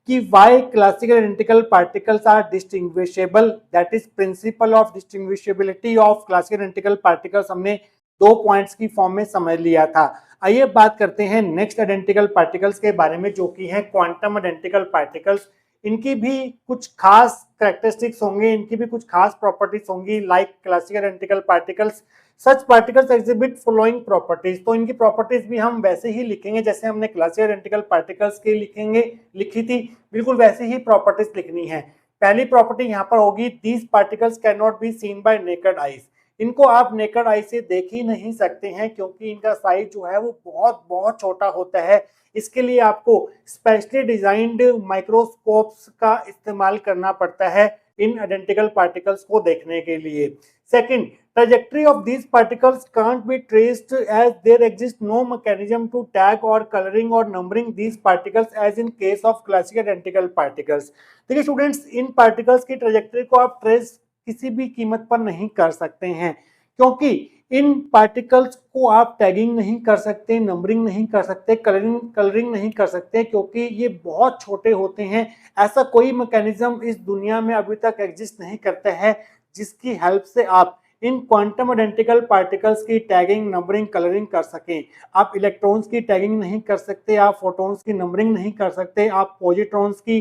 कि why classical identical particles are distinguishable, that is principle of distinguishability of classical identical particles हमने 2 पॉइंट्स की फॉर्म में समझ लिया था। आइए बात करते हैं नेक्स्ट आइडेंटिकल पार्टिकल्स के बारे में, जो कि है क्वांटम आइडेंटिकल पार्टिकल्स। इनकी भी कुछ खास कैरेक्टरिस्टिक्स होंगे, इनकी भी कुछ खास प्रॉपर्टीज होंगी लाइक क्लासिकल आइडेंटिकल पार्टिकल्स। सच पार्टिकल्स एग्जिबिट फॉलोइंग प्रॉपर्टीज। तो इनकी प्रॉपर्टीज भी हम वैसे ही लिखेंगे जैसे हमने क्लासिकल आइडेंटिकल पार्टिकल्स के लिखी थी, बिल्कुल वैसे ही प्रॉपर्टीज लिखनी है। पहली प्रॉपर्टी यहाँ पर होगी, these particles can not be seen bye naked eyes. इनको आप नेकेड आई से देख ही नहीं सकते हैं, क्योंकि इनका साइज जो है वो बहुत बहुत छोटा होता है। इसके लिए आपको स्पेशली डिजाइंड माइक्रोस्कोप्स का इस्तेमाल करना पड़ता है इन आइडेंटिकल पार्टिकल्स को देखने के लिए। Second, Trajectory of these particles can't be traced as there exists no mechanism to tag or coloring or numbering these particles as in case of classical identical particles. देखिए स्टूडेंट्स, इन particles की trajectory को आप trace किसी भी कीमत पर नहीं कर सकते हैं, क्योंकि इन पार्टिकल्स को आप टैगिंग नहीं कर सकते, नंबरिंग नहीं कर सकते, कलरिंग नहीं कर सकते, क्योंकि ये बहुत छोटे होते हैं। ऐसा कोई मैकेनिज्म इस दुनिया में अभी तक एग्जिस्ट नहीं करता है जिसकी हेल्प से आप इन क्वांटम आइडेंटिकल पार्टिकल्स की टैगिंग, नंबरिंग, कलरिंग कर सकें। आप इलेक्ट्रॉन्स की टैगिंग नहीं कर सकते, आप फोटॉन्स की नंबरिंग नहीं कर सकते, आप पॉजिट्रॉन्स की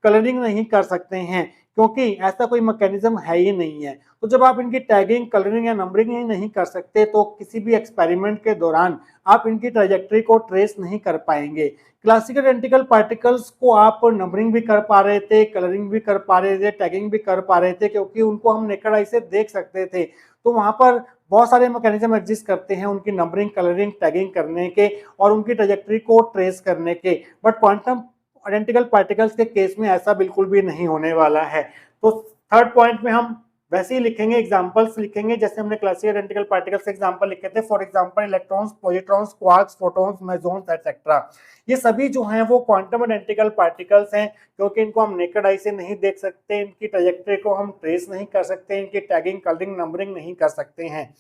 कलरिंग नहीं कर सकते हैं, क्योंकि ऐसा कोई मैकेनिज्म है ही नहीं है। तो जब आप इनकी टैगिंग, कलरिंग या नंबरिंग ही नहीं कर सकते तो किसी भी एक्सपेरिमेंट के दौरान आप इनकी ट्रेजेक्टरी को ट्रेस नहीं कर पाएंगे। क्लासिकल आइडेंटिकल पार्टिकल्स को आप नंबरिंग भी कर पा रहे थे, कलरिंग भी कर पा रहे थे, टैगिंग भी कर पा रहे थे, क्योंकि उनको हम नेकेड आई से देख सकते थे। तो वहां पर बहुत सारे मैकेनिज्म एग्जिस्ट करते हैं उनकी नंबरिंग, कलरिंग, टैगिंग करने के और उनकी ट्रेजेक्टरी को ट्रेस करने के। बट क्वांटम आइडेंटिकल पार्टिकल्स के केस में ऐसा बिल्कुल भी नहीं होने वाला है। तो थर्ड पॉइंट में हम वैसे ही लिखेंगे, एग्जांपल्स लिखेंगे जैसे हमने क्लासिकल आइडेंटिकल पार्टिकल्स के एग्जांपल लिखे थे। For example electrons, positrons, quarks, photons, mesons etcetera. ये सभी जो हैं वो क्वांटम आइडेंटिकल पार्टिकल्स हैं, क्योंकि इनको हम नेकेड आई से नहीं देख सकते, इनकी ट्रेजेक्टरी को हम ट्रेस नहीं कर सकते, इनकी टैगिंग, कलरिंग, नंबरिंग नहीं कर सकते हैं।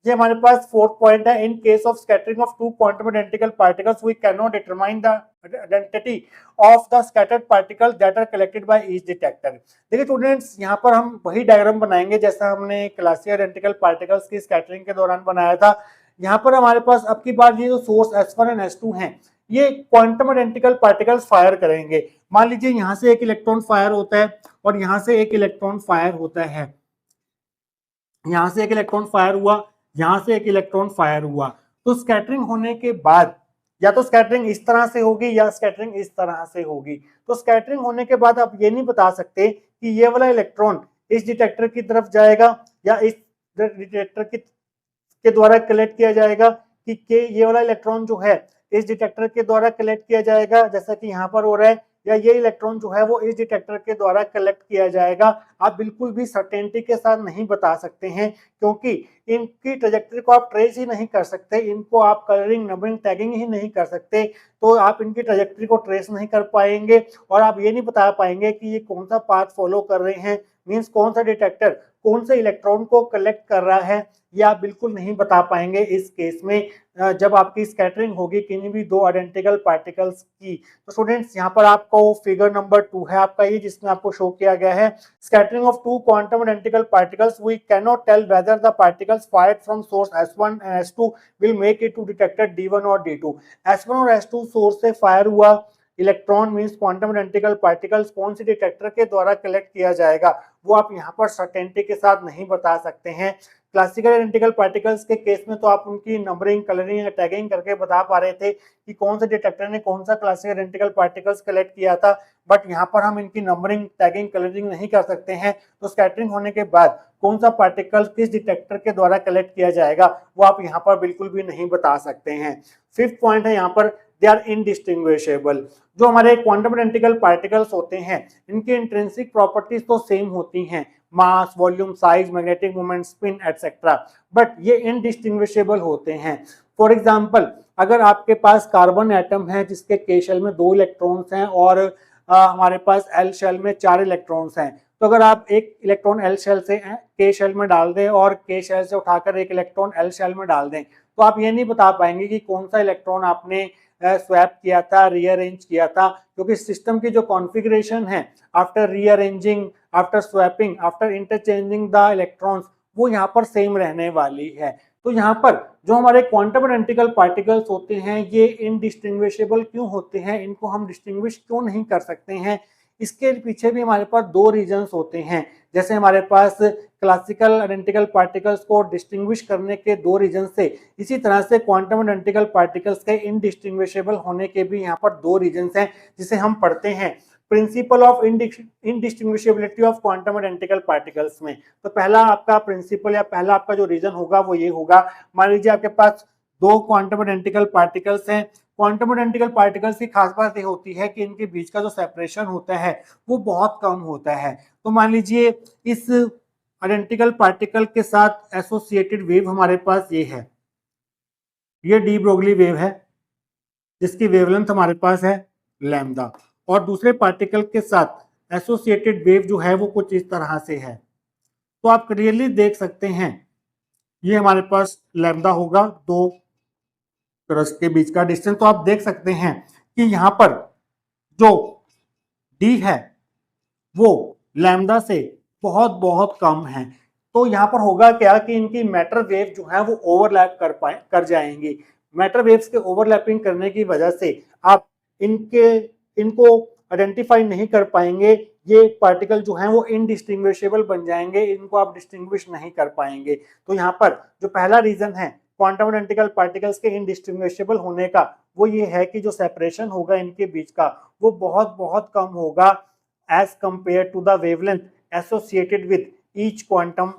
ये हमारे पास फोर्थ पॉइंट है। In case of scattering of two quantum identical particles we can not determine the identity of the scattered particles that are collected by each detector. देखिए स्टूडेंट्स, यहाँ पर हम वही डायग्राम बनाएंगे जैसा हमने क्लासिकल आइडेंटिकल पार्टिकल्स की स्कैटरिंग के दौरान बनाया था। यहाँ पर हमारे पास अब की बार ये जो सोर्स S1 और S2 हैं, ये क्वांटम आइडेंटिकल पार्टिकल्स फायर करेंगे। मान लीजिए यहाँ से एक इलेक्ट्रॉन फायर होता है और यहाँ से एक इलेक्ट्रॉन फायर होता है, यहाँ से एक इलेक्ट्रॉन फायर हुआ, यहां से एक इलेक्ट्रॉन फायर हुआ। तो स्कैटरिंग होने के बाद या तो स्कैटरिंग इस तरह से होगी या स्कैटरिंग इस तरह से होगी। तो स्कैटरिंग होने के बाद आप ये नहीं बता सकते कि ये वाला इलेक्ट्रॉन इस डिटेक्टर की तरफ जाएगा या इस डिटेक्टर के द्वारा कलेक्ट किया जाएगा, कि ये वाला इलेक्ट्रॉन जो है इस डिटेक्टर के द्वारा कलेक्ट किया जाएगा जैसा कि यहाँ पर हो रहा है, या ये इलेक्ट्रॉन जो है वो इस डिटेक्टर के द्वारा कलेक्ट किया जाएगा। आप बिल्कुल भी सर्टेनिटी के साथ नहीं बता सकते हैं, क्योंकि इनकी ट्रेजेक्टरी को आप ट्रेस ही नहीं कर सकते, इनको आप कलरिंग, नंबरिंग, टैगिंग ही नहीं कर सकते। तो आप इनकी ट्रेजेक्टरी को ट्रेस नहीं कर पाएंगे और आप ये नहीं बता पाएंगे कि ये कौन सा पाथ फॉलो कर रहे हैं, मीन्स कौन सा डिटेक्टर कौन से इलेक्ट्रॉन को कलेक्ट कर रहा है, ये आप बिल्कुल नहीं बता पाएंगे इस केस में जब आपकी स्कैटरिंग होगी किन्हीं भी दो आइडेंटिकल पार्टिकल्स की। तो स्टूडेंट्स, यहाँ पर आपको फिगर नंबर 2 है आपका ये, जिसमें आपको शो किया गया है scattering of two quantum identical particles we can not tell whether the particles fired from source S1 and S2 will make it to detector D1 और D2। S1 और S2 सोर्स से फायर हुआ electron means quantum identical particles कौन से detector के द्वारा collect किया जाएगा, वो आप यहाँ पर सर्टेनिटी के साथ नहीं बता सकते हैं। क्लासिकल आइडेंटिकल पार्टिकल्स के केस में तो आप उनकी नंबरिंग, कलरिंग या टैगिंग करके बता पा रहे थे कि कौन से डिटेक्टर ने कौन सा क्लासिकल आइडेंटिकल पार्टिकल्स कलेक्ट किया था, बट यहाँ पर हम इनकी नंबरिंग, टैगिंग, कलरिंग नहीं कर सकते हैं। तो स्कैटरिंग होने के बाद कौन सा पार्टिकल किस डिटेक्टर के द्वारा कलेक्ट किया जाएगा वो आप यहाँ पर बिल्कुल भी नहीं बता सकते हैं। फिफ्थ पॉइंट है यहाँ पर दे आर इनडिस्टिंग्विशेबल। जो हमारे क्वांटम आइडेंटिकल पार्टिकल्स होते हैं इनकी इंट्रिंसिक प्रॉपर्टीज तो सेम होती हैं, mass, volume, size, magnetic moment, spin etcetera, but ये इनडिस्टिंग्विशेबल होते हैं। फॉर एग्जांपल, अगर आपके पास कार्बन एटम है जिसके के शेल में 2 इलेक्ट्रॉन्स हैं और हमारे पास एल शेल में 4 इलेक्ट्रॉन्स हैं, तो अगर आप एक इलेक्ट्रॉन एल शेल से के शेल में डाल दें और के शेल से उठाकर एक इलेक्ट्रॉन एल शेल में डाल दें, तो आप ये नहीं बता पाएंगे कि कौन सा इलेक्ट्रॉन आपने स्वैप किया था, रीअरेंज किया था, क्योंकि सिस्टम की जो कॉन्फ़िगरेशन है after rearranging, after swapping, after interchanging the electrons, वो यहाँ पर सेम रहने वाली है। तो यहाँ पर जो हमारे क्वांटम आइडेंटिकल पार्टिकल्स होते हैं ये इनडिस्टिंग्विशेबल क्यों होते हैं, इनको हम डिस्टिंग्विश क्यों नहीं कर सकते हैं, इसके पीछे भी हमारे पास 2 रीजंस होते हैं। जैसे हमारे पास क्लासिकल आइडेंटिकल पार्टिकल्स को डिस्टिंग्विश करने के 2 रीजन थे, इसी तरह से क्वांटम आइडेंटिकल पार्टिकल्स के इनडिस्टिंग्विशेबल होने के भी यहाँ पर 2 रीजंस हैं, जिसे हम पढ़ते हैं principle of indistinguishability of quantum identical particles में। तो पहला आपका प्रिंसिपल या पहला आपका जो रीजन होगा वो ये होगा, मान लीजिए आपके पास 2 क्वांटम आइडेंटिकल पार्टिकल्स हैं। क्वांटम आइडेंटिकल पार्टिकल्स की खास बात ये होती है कि इनके बीच का जो सेपरेशन होता है वो बहुत कम होता है। तो मान लीजिए इस आइडेंटिकल पार्टिकल के साथ एसोसिएटेड वेव हमारे पास ये है, ये डी ब्रोगली वेव है जिसकी वेवलेंथ हमारे पास है लैम्डा, और दूसरे पार्टिकल के साथ एसोसिएटेड वेव जो है वो कुछ इस तरह से है। तो आप क्लियरली देख सकते हैं ये हमारे पास लैम्डा होगा, दो क्रस्ट के बीच का डिस्टेंस। तो आप देख सकते हैं कि यहाँ पर जो डी है वो लैम्डा से बहुत बहुत कम है। तो यहाँ पर होगा क्या कि इनकी मैटर वेव जो है वो ओवरलैप कर जाएंगी। मैटर वेव्स के ओवरलैपिंग करने की वजह से आप इनको आइडेंटिफाई नहीं कर पाएंगे। ये पार्टिकल जो हैं वो इनडिस्टिंग्विशेबल बन जाएंगे, इनको आप डिस्टिंग्विश नहीं कर पाएंगे। तो यहाँ पर जो पहला रीजन है क्वांटम आइडेंटिकल पार्टिकल्स के इनडिस्टिंग्विशेबल होने का, वो ये है कि जो सेपरेशन होगा इनके बीच का वो बहुत बहुत कम होगा as compared to the wavelength associated with each quantum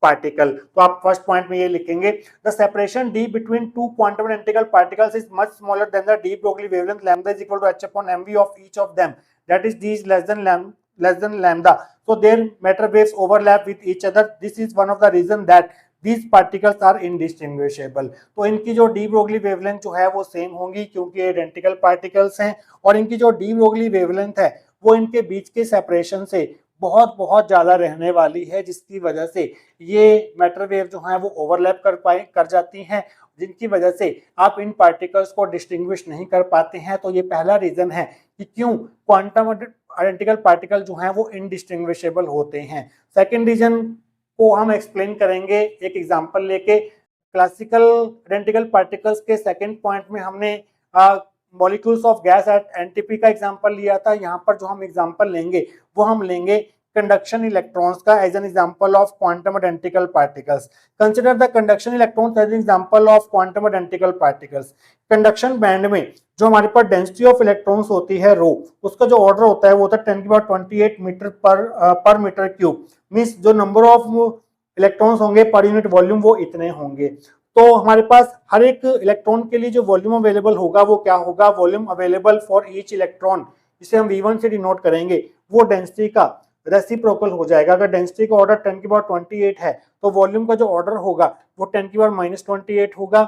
particle। तो आप फर्स्ट पॉइंट में ये लिखेंगे, the separation d between two quantum identical particles is much smaller than the d Broglie wavelength lambda is equal to h upon mv of each of them, that is d is less than lambda, so their matter waves overlap with each other। This is one of the reason that these particles are indistinguishable। तो इनकी जो de Broglie wavelength जो है वो same होंगी क्योंकि identical particles हैं, और इनकी जो डी ब्रोगली वेवलेंथ है वो इनके बीच के सेपरेशन से बहुत बहुत ज्यादा रहने वाली है, जिसकी वजह से ये मैटर वेव जो है वो ओवरलैप कर जाती हैं, जिनकी वजह से आप इन पार्टिकल्स को डिस्टिंग्विश नहीं कर पाते हैं। तो ये पहला रीजन है कि क्यों क्वांटम आइडेंटिकल पार्टिकल जो हैं वो इनडिस्टिंग्विशेबल होते हैं। सेकेंड रीजन को हम एक्सप्लेन करेंगे एक एग्जांपल लेके। क्लासिकल आइडेंटिकल पार्टिकल्स के सेकेंड पॉइंट में हमने molecules of gas at NTP का एग्जांपल लिया था। यहाँ पर जो हम एग्जांपल लेंगे वो हम लेंगे कंडक्शन इलेक्ट्रॉन्स का as an example of quantum identical particles. Consider the conduction electrons as an example of quantum identical particles. Conduction band में जो हमारे पास डेंसिटी ऑफ इलेक्ट्रॉन्स होती है रो, उसका जो ऑर्डर होता है वो होता है 10⁻28 मीटर पर मीटर क्यूब। मींस जो नंबर ऑफ इलेक्ट्रॉन्स होंगे पर यूनिट वॉल्यूम वो इतने होंगे। तो हमारे पास हर एक इलेक्ट्रॉन के लिए जो वॉल्यूम अवेलेबल होगा वो क्या होगा, volume available for each electron, जिसे हम V1 से डिनोट करेंगे, वो डेंसिटी का रेसिप्रोकल हो जाएगा। अगर डेंसिटी का ऑर्डर 10⁻28 है तो वॉल्यूम का जो ऑर्डर होगा वो 10⁻28 होगा।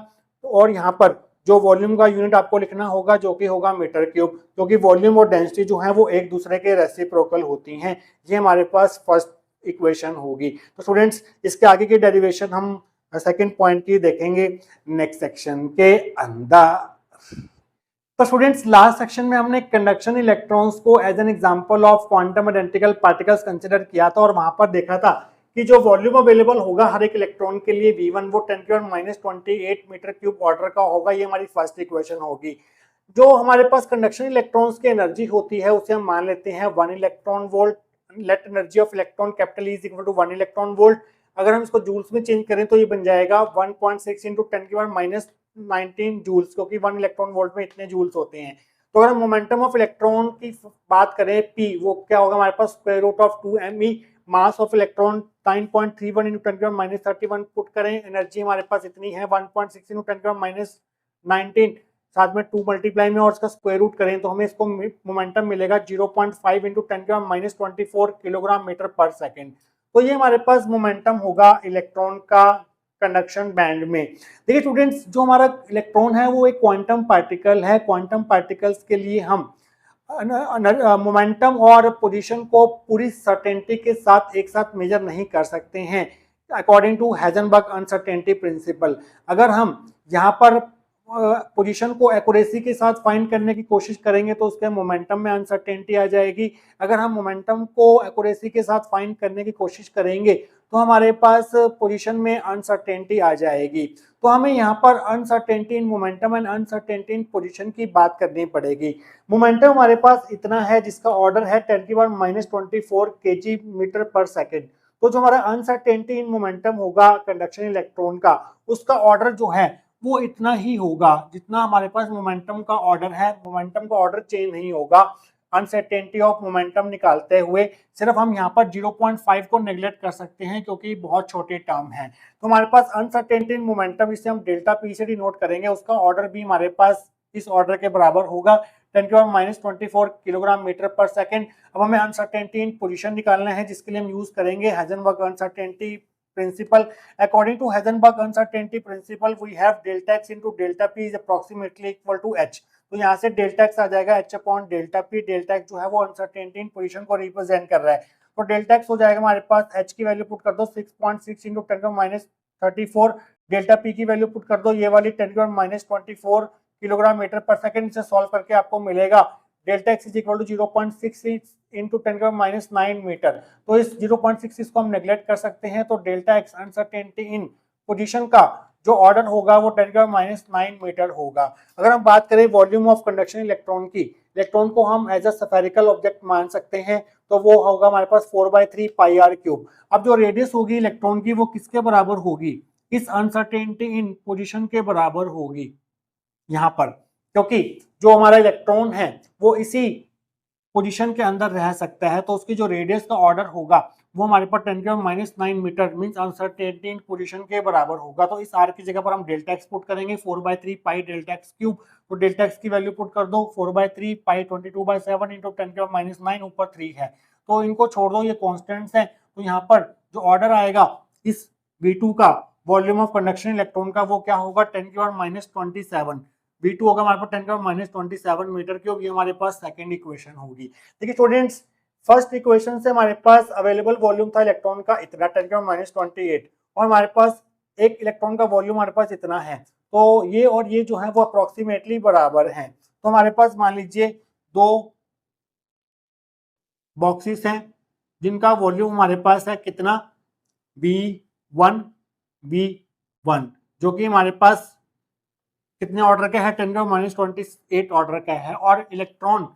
और यहाँ पर जो वॉल्यूम का यूनिट आपको लिखना होगा जो कि होगा मीटर क्यूब, क्योंकि वॉल्यूम और डेंसिटी जो है वो एक दूसरे के रेसिप्रोकल होती हैं। ये हमारे पास फर्स्ट इक्वेशन होगी। तो स्टूडेंट्स इसके आगे की डेरिवेशन हम सेकेंड पॉइंट की देखेंगे नेक्स्ट सेक्शन के अंदर। तो स्टूडेंट्स लास्ट सेक्शन में हमने कंडक्शन इलेक्ट्रॉन्स को as an example of quantum identical particles consider किया था, और वहां पर देखा था कि जो वॉल्यूम अवेलेबल होगा हर एक इलेक्ट्रॉन के लिए V1 वो 10⁻28 मीटर क्यूब ऑर्डर का होगा। ये हमारी फर्स्ट इक्वेशन होगी। जो हमारे पास कंडक्शन इलेक्ट्रॉन्स की एनर्जी होती है उसे हम मान लेते हैं 1 electron volt. Let energy of electron capital E is equal to 1 electron volt. अगर हम इसको जूल्स में चेंज करें तो ये बन जाएगा 1.6 इंटू 10⁻19 जूल्स, क्योंकि 1 इलेक्ट्रॉन वोल्ट में इतने जूल्स होते हैं। तो अगर हम मोमेंटम ऑफ इलेक्ट्रॉन की बात करें P, वो क्या होगा हमारे पास square root of 2me। Mass of electron 9.31 into 10⁻31 put करें, एनर्जी हमारे पास इतनी है 1.6 इंटू 10⁻19, साथ में 2 मल्टीप्लाई में और इसका स्क्वायर रूट करें तो हमें इसको मोमेंटम मिलेगा 0.5 इंटू 10⁻24 किलोग्राम मीटर पर सेकेंड। तो ये हमारे पास मोमेंटम होगा इलेक्ट्रॉन का कंडक्शन बैंड में। देखिए स्टूडेंट्स, जो हमारा इलेक्ट्रॉन है वो एक क्वांटम पार्टिकल है। क्वांटम पार्टिकल्स के लिए हम मोमेंटम और पोजीशन को पूरी सर्टेनिटी के साथ एक साथ मेजर नहीं कर सकते हैं according to Heisenberg uncertainty principle. अगर हम यहाँ पर पोजीशन को एक्यूरेसी के साथ फाइंड करने की कोशिश करेंगे तो उसके मोमेंटम में अनसर्टेनिटी आ जाएगी। अगर हम मोमेंटम को एक्यूरेसी के साथ फाइंड करने की कोशिश करेंगे तो हमारे पास पोजीशन में अनसर्टेनिटी आ जाएगी। तो हमें यहाँ पर uncertainty in momentum and uncertainty in position की बात करनी पड़ेगी। मोमेंटम हमारे पास इतना है जिसका ऑर्डर है 10⁻24 kg मीटर पर सेकेंड। तो जो हमारा अनसर्टेनिटी इन मोमेंटम होगा कंडक्शन इलेक्ट्रॉन का, उसका ऑर्डर जो है वो इतना ही होगा जितना हमारे पास मोमेंटम का ऑर्डर है। मोमेंटम का ऑर्डर चेंज नहीं होगा अनसर्टेनिटी ऑफ मोमेंटम निकालते हुए। सिर्फ हम यहाँ पर 0.5 को नेग्लेक्ट कर सकते हैं क्योंकि बहुत छोटे टर्म है। तो हमारे पास अनसर्टेनिटी इन मोमेंटम, इसे हम डेल्टा पी से डिनोट करेंगे, उसका ऑर्डर भी हमारे पास इस ऑर्डर के बराबर होगा 10⁻24 किलोग्राम मीटर पर सेकेंड। अब हमें अनसर्टेनिटी इन पोजीशन निकालना है, जिसके लिए हम यूज करेंगे Heisenberg uncertainty principle. According to Heisenberg uncertainty principle we have delta x into delta p is approximately equal to h। तो यहाँ से डेल्टा x आ जाएगा h upon delta p। Delta x जो है वो अनसर्टेनिटी इन पोजीशन को represent कर रहा है, तो डेल्टा x हो जाएगा हमारे पास, h की वैल्यू पुट कर दो 6.6 इंटू 10⁻34, डेल्टा p की वैल्यू पुट कर दो ये वाली 10⁻24 किलोग्राम मीटर पर सेकंड। इसे सॉल्व करके आपको मिलेगा delta x is equal to 0.6 into 10⁻9 metre. तो इस 0.66 को हम नेग्लेक्ट कर सकते हैं, तो delta x uncertainty in position का जो ऑर्डर होगा वो 10⁻9 मीटर होगा। अगर हम बात करें वॉल्यूम ऑफ कंडक्शन इलेक्ट्रॉन की, इलेक्ट्रॉन को हम एज अ स्फेरिकल ऑब्जेक्ट मान सकते हैं, तो वो होगा हमारे पास 4/3 पाई आर क्यूब। अब जो रेडियस होगी इलेक्ट्रॉन की वो किसके बराबर होगी, इस अनसर्टेनिटी इन पोजीशन के बराबर होगी यहाँ पर, क्योंकि जो हमारा इलेक्ट्रॉन है वो इसी पोजीशन के अंदर रह सकता है, तो उसकी जो रेडियस का ऑर्डर होगा वो हमारे पास 10⁻9 metre means uncertainty in position के बराबर होगा। तो इस आर की जगह पर हम डेल्टा एक्स पुट करेंगे 4/3 पाई डेल्टा एक्स क्यूब। तो डेल्टा एक्स की वैल्यू पुट कर दो 4/3 पाई 22/7 इंटू 10⁻9 ऊपर 3 है, तो इनको छोड़ दो, ये कॉन्स्टेंट्स हैं। तो यहाँ पर जो ऑर्डर आएगा इस V2 का वॉल्यूम ऑफ कंडक्शन इलेक्ट्रॉन का वो क्या होगा 10⁻27। V2 होगा हमारे पास 10⁻27 मीटर क्यूब। ये हमारे पास सेकंड इक्वेशन होगी। देखिए स्टूडेंट्स, फर्स्ट इक्वेशन से हमारे पास अवेलेबल वॉल्यूम था इलेक्ट्रॉन का इतना 10⁻28 और हमारे पास एक इलेक्ट्रॉन का वॉल्यूम हमारे पास इतना है, तो ये और ये जो है वो अप्रोक्सीमेटली बराबर हैं। तो हमारे पास मान लीजिए दो बॉक्सेस हैं जिनका वॉल्यूम हमारे पास है कितना V1 V1, जो कि हमारे पास कितने ऑर्डर का है 10⁻28 ऑर्डर का है, और इलेक्ट्रॉन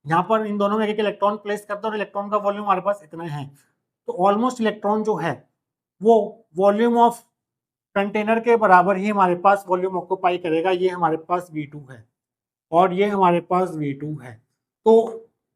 यहाँ पर इन दोनों में एक इलेक्ट्रॉन प्लेस करते हैं और इलेक्ट्रॉन का वॉल्यूम हमारे पास इतना है। तो ऑलमोस्ट इलेक्ट्रॉन जो है वो वॉल्यूम ऑफ कंटेनर के बराबर ही हमारे पास वॉल्यूम ऑक्यूपाई करेगा। ये हमारे पास V2 है और ये हमारे पास V2 है। तो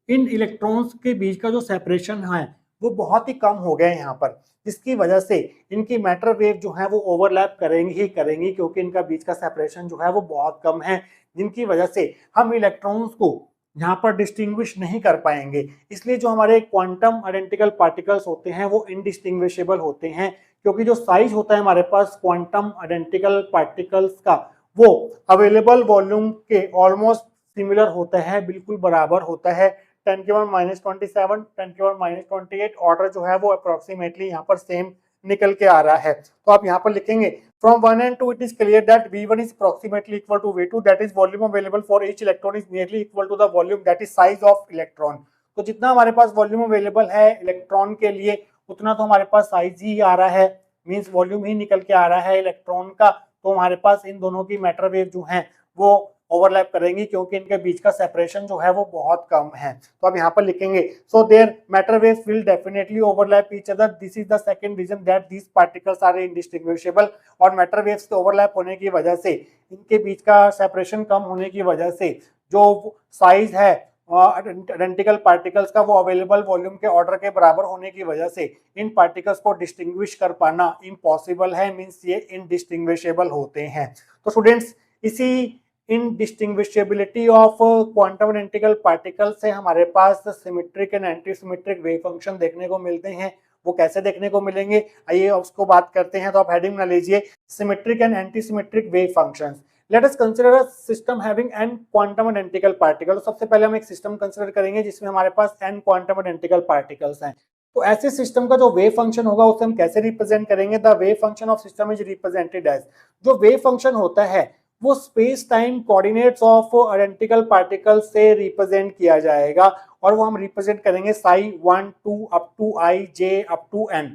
इन इलेक्ट्रॉन्स के बीच का जो सेपरेशन है वो बहुत ही कम हो गया है यहाँ पर, जिसकी वजह से इनकी मैटर वेव जो है वो ओवरलैप करेंगी ही करेंगी, क्योंकि इनका बीच का सेपरेशन जो है वो बहुत कम है, जिनकी वजह से हम इलेक्ट्रॉन्स को यहाँ पर डिस्टिंग्विश नहीं कर पाएंगे। इसलिए जो हमारे क्वांटम आइडेंटिकल पार्टिकल्स होते हैं वो इनडिस्टिंग्विशेबल होते हैं, क्योंकि जो साइज होता है हमारे पास क्वांटम आइडेंटिकल पार्टिकल्स का वो अवेलेबल वॉल्यूम के ऑलमोस्ट सिमिलर होता है, बिल्कुल बराबर होता है। 10⁻27 10⁻28 ऑर्डर जो है वो अप्रोक्सीमेटली यहाँ पर सेम निकल के आ रहा है। तो आप यहाँ पर लिखेंगे from 1 and 2 it is clear that V1 is approximately equal to V2, that is volume available for each electron is nearly equal to the volume that is size of electron। तो जितना हमारे पास वॉल्यूम अवेलेबल है electron के लिए उतना तो हमारे पास साइज ही आ रहा है, मींस वॉल्यूम ही निकल के आ रहा है इलेक्ट्रॉन का। तो हमारे पास इन दोनों की मैटर वेव जो है वो ओवरलैप करेंगी, क्योंकि इनके बीच का सेपरेशन जो है वो बहुत कम है। तो अब यहाँ पर लिखेंगे so their matter waves will definitely overlap each other, this is the second reason that these particles are indistinguishable. और मैटर वेव्स के ओवरलैप होने की वजह से, इनके बीच का सेपरेशन कम होने की वजह से जो साइज है आइडेंटिकल पार्टिकल्स का वो अवेलेबल वॉल्यूम के ऑर्डर के बराबर होने की वजह से इन पार्टिकल्स को डिस्टिंग्विश कर पाना इम्पॉसिबल है, मींस ये इनडिस्टिंग्विशेबल होते हैं। तो स्टूडेंट्स, इसी indistinguishability of quantum identical particle से हमारे पास symmetric and anti symmetric wave function देखने को मिलते हैं। वो कैसे देखने को मिलेंगे आइए उसको बात करते हैं। तो आप हेडिंग बना लीजिए symmetric and anti symmetric wave functions. Let us consider a system having n quantum identical particle. सबसे पहले हम एक सिस्टम कंसीडर करेंगे जिसमें हमारे पास n क्वांटम आइडेंटिकल पार्टिकल्स हैं। तो ऐसे सिस्टम का जो वेव फंक्शन होगा उसे हम कैसे रिप्रेजेंट करेंगे, the wave function of system is represented as, जो वेव फंक्शन होता है वो space time coordinates of identical particle से रिप्रेजेंट किया जाएगा, और वो हम रिप्रेजेंट करेंगे psi 1 2 up to i j up to n।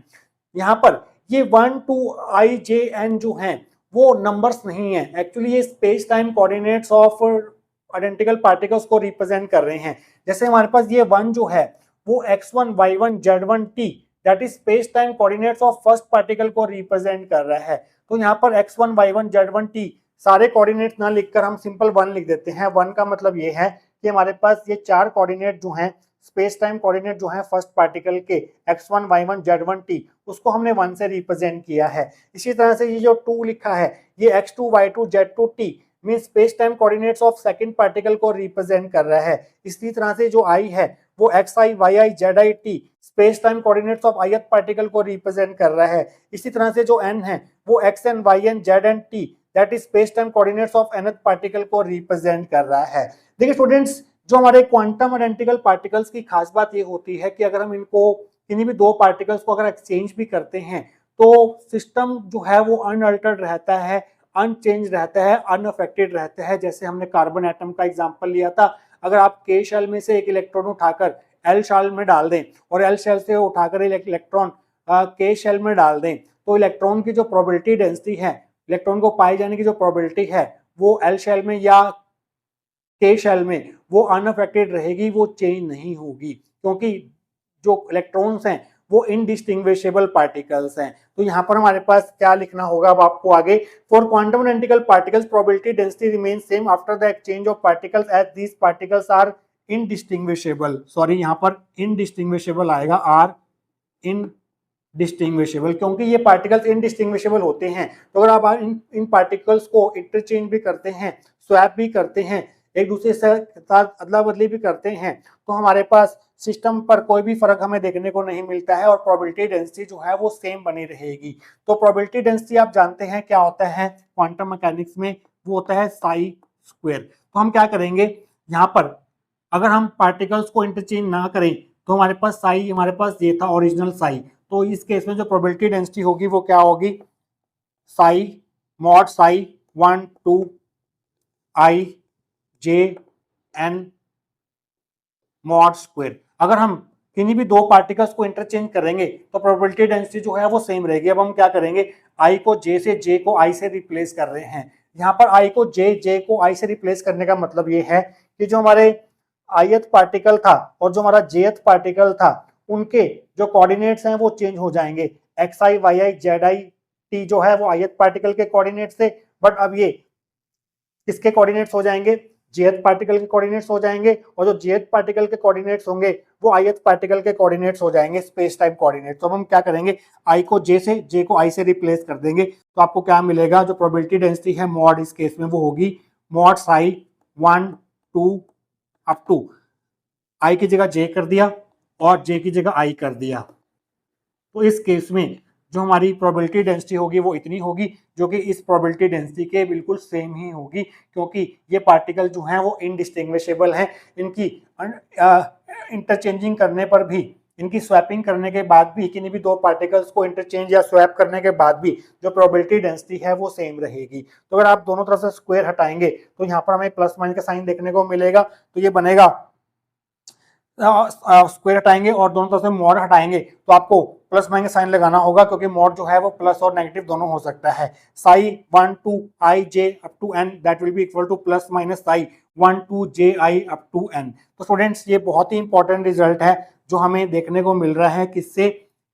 यहाँ पर ये 1 2 i j n जो हैं वो नंबर्स नहीं है, एक्चुअली ये space time coordinates of identical particles को रिप्रेजेंट कर रहे हैं। जैसे हमारे पास ये 1 जो है वो x1 y1 z1 t that is space time coordinates of first particle को रिप्रेजेंट कर रहा है। तो यहाँ पर x1 y1 z1 t सारे कोऑर्डिनेट ना लिखकर हम सिंपल 1 लिख देते हैं। 1 का मतलब ये है कि हमारे पास ये 4 कोऑर्डिनेट जो हैं स्पेस टाइम कोऑर्डिनेट जो है फर्स्ट पार्टिकल के x1 y1 z1 t उसको हमने 1 से रिप्रेजेंट किया है। इसी तरह से ये जो 2 लिखा है ये x2 y2 z2 t mean space time coordinates of second particle को रिप्रेजेंट कर रहा है। इसी तरह से जो आई है वो x i y i z i t space time coordinates of ith particle को रिप्रेजेंट कर रहा है। इसी तरह से जो n है वो x n y n z n t that is space time coordinates of nth particle को रिप्रेजेंट कर रहा है। देखिए स्टूडेंट्स, जो हमारे क्वांटम आइडेंटिकल पार्टिकल्स की खास बात ये होती है कि अगर हम इनको किन्हीं भी दो पार्टिकल्स को अगर एक्सचेंज भी करते हैं तो सिस्टम जो है वो अनअल्टर्ड रहता है, अनचेंज रहता है, अनअफेक्टेड रहता है। जैसे हमने कार्बन एटम का एग्जांपल लिया था, अगर आप के शेल में से एक इलेक्ट्रॉन उठाकर एल शेल में डाल दें और एल शेल से उठाकर इलेक्ट्रॉन के शेल में डाल दें तो इलेक्ट्रॉन की जो प्रोबेबिलिटी डेंसिटी है, इलेक्ट्रॉन को पाए जाने की जो प्रोबेबिलिटी है वो एल शेल में या के शेल में वो अनअफेक्टेड रहेगी, वो चेंज नहीं होगी, क्योंकि जो इलेक्ट्रॉन्स हैं वो इनडिस्टिंग्विशेबल पार्टिकल्स हैं। तो यहाँ पर हमारे पास क्या लिखना होगा अब आपको आगे, for quantum identical particles probability density remain same after the exchange of particles as these particles are indistinguishable, sorry यहाँ पर इनडिस्टिंग्विशेबल आएगा, आर इनडिस्टिंग्विशेबल, क्योंकि ये पार्टिकल्स इनडिस्टिंग्विशेबल होते हैं। तो अगर आप इन पार्टिकल्स को इंटरचेंज भी करते हैं, स्वैप भी करते हैं, एक दूसरे से साथ अदला बदली भी करते हैं, तो हमारे पास सिस्टम पर कोई भी फर्क हमें देखने को नहीं मिलता है और प्रोबेबिलिटी डेंसिटी जो है वो सेम बनी रहेगी। तो प्रोबेबिलिटी डेंसिटी आप जानते हैं क्या होता है क्वांटम मैकेनिक्स में, वो होता है साई स्क्वायर। तो हम क्या करेंगे, यहाँ पर अगर हम पार्टिकल्स को इंटरचेंज ना करें तो हमारे पास साई, हमारे पास ये था ओरिजिनल साई, तो इस केस में जो प्रोबेबिलिटी डेंसिटी होगी वो क्या होगी, Sai mod psi 1 2 i J N mod square. अगर हम किन्हीं भी दो पार्टिकल्स को इंटरचेंज करेंगे तो प्रोबेबिलिटी डेंसिटी जो है वो सेम रहेगी। अब हम क्या करेंगे, आई को जे से, जे को आई से रिप्लेस कर रहे हैं। यहाँ पर आई को जे, जे को आई से रिप्लेस करने का मतलब ये है कि जो हमारे ith पार्टिकल था और जो हमारा jth पार्टिकल था उनके जो कोऑर्डिनेट्स हैं वो चेंज हो जाएंगे। X i y i z i t जो है वो ith पार्टिकल के कोऑर्डिनेट्स थे, बट अब ये किसके कोऑर्डिनेट्स हो जाएंगे, jth पार्टिकल के कोऑर्डिनेट्स हो जाएंगे, और जो jth पार्टिकल के कोऑर्डिनेट्स होंगे वो ith पार्टिकल के कोऑर्डिनेट्स हो जाएंगे, स्पेस टाइम कोऑर्डिनेट्स। तो हम क्या करेंगे, i को j से, j को i से रिप्लेस कर देंगे, तो आपको क्या मिलेगा, जो प्रोबेबिलिटी डेंसिटी है मॉड इस केस में वो होगी mod psi 1 2 up to i की जगह j कर दिया और j की जगह i कर दिया। तो इस केस में जो हमारी प्रोबेबिलिटी डेंसिटी होगी वो इतनी होगी, जो कि इस प्रोबेबिलिटी डेंसिटी के बिल्कुल सेम ही होगी, क्योंकि ये पार्टिकल जो हैं वो इनडिस्टिंग्विशेबल हैं। इनकी इंटरचेंजिंग करने पर भी, इनकी स्वैपिंग करने के बाद भी, किन्हीं भी दो पार्टिकल्स को इंटरचेंज या स्वैप करने के बाद भी जो प्रोबेबिलिटी डेंसिटी है वो सेम रहेगी। तो अगर आप दोनों तरफ से स्क्वायर हटाएंगे तो यहाँ पर हमें प्लस माइनस का साइन देखने को मिलेगा, तो ये बनेगा स्क्वायर हटाएंगे और दोनों तरफ से मॉड हटाएंगे तो आपको प्लस माइनस साइन लगाना होगा, क्योंकि मॉड जो है वो प्लस और नेगेटिव दोनों हो सकता है। Psi 1 2 i j up to n that will be equal to plus minus psi 1 2 j i up to n. तो स्टूडेंट्स ये बहुत ही इंपॉर्टेंट रिजल्ट है जो हमें देखने को मिल रहा है, किससे,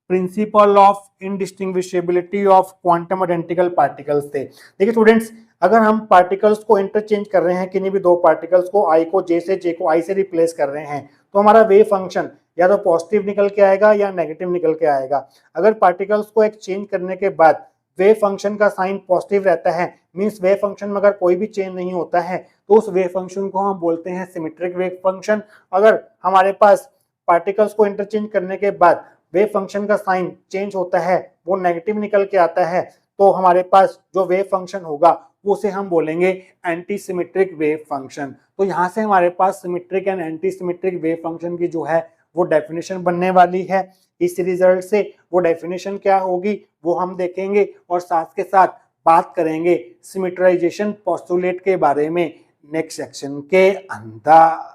principle of indistinguishability of quantum identical particles से। देखिए स्टूडेंट्स, अगर हम पार्टिकल्स को इंटरचेंज कर रहे हैं, किन्हीं भी दो पार्टिकल्स को आई को जे से, जे को आई से रिप्लेस कर रहे हैं, तो हमारा वेव फंक्शन या तो पॉजिटिव निकल के आएगा या नेगेटिव निकल के आएगा। अगर पार्टिकल्स को एक्सचेंज करने के बाद वेव फंक्शन का साइन पॉजिटिव रहता है, मींस वेव फंक्शन में अगर कोई भी चेंज नहीं होता है, तो उस वेव फंक्शन को हम बोलते हैं सिमेट्रिक वेव फंक्शन। अगर हमारे पास पार्टिकल्स को इंटरचेंज करने के बाद वेव फंक्शन का साइन चेंज होता है, वो नेगेटिव निकल के आता है, तो हमारे पास जो वेव फंक्शन होगा उसे हम बोलेंगे एंटी सिमेट्रिक वेव फंक्शन। तो यहाँ से हमारे पास symmetric and anti symmetric wave function की जो है वो डेफिनेशन बनने वाली है। इस रिजल्ट से वो डेफिनेशन क्या होगी वो हम देखेंगे, और साथ के साथ बात करेंगे सिमेट्राइजेशन पोस्टुलेट के बारे में नेक्स्ट सेक्शन के अंदर।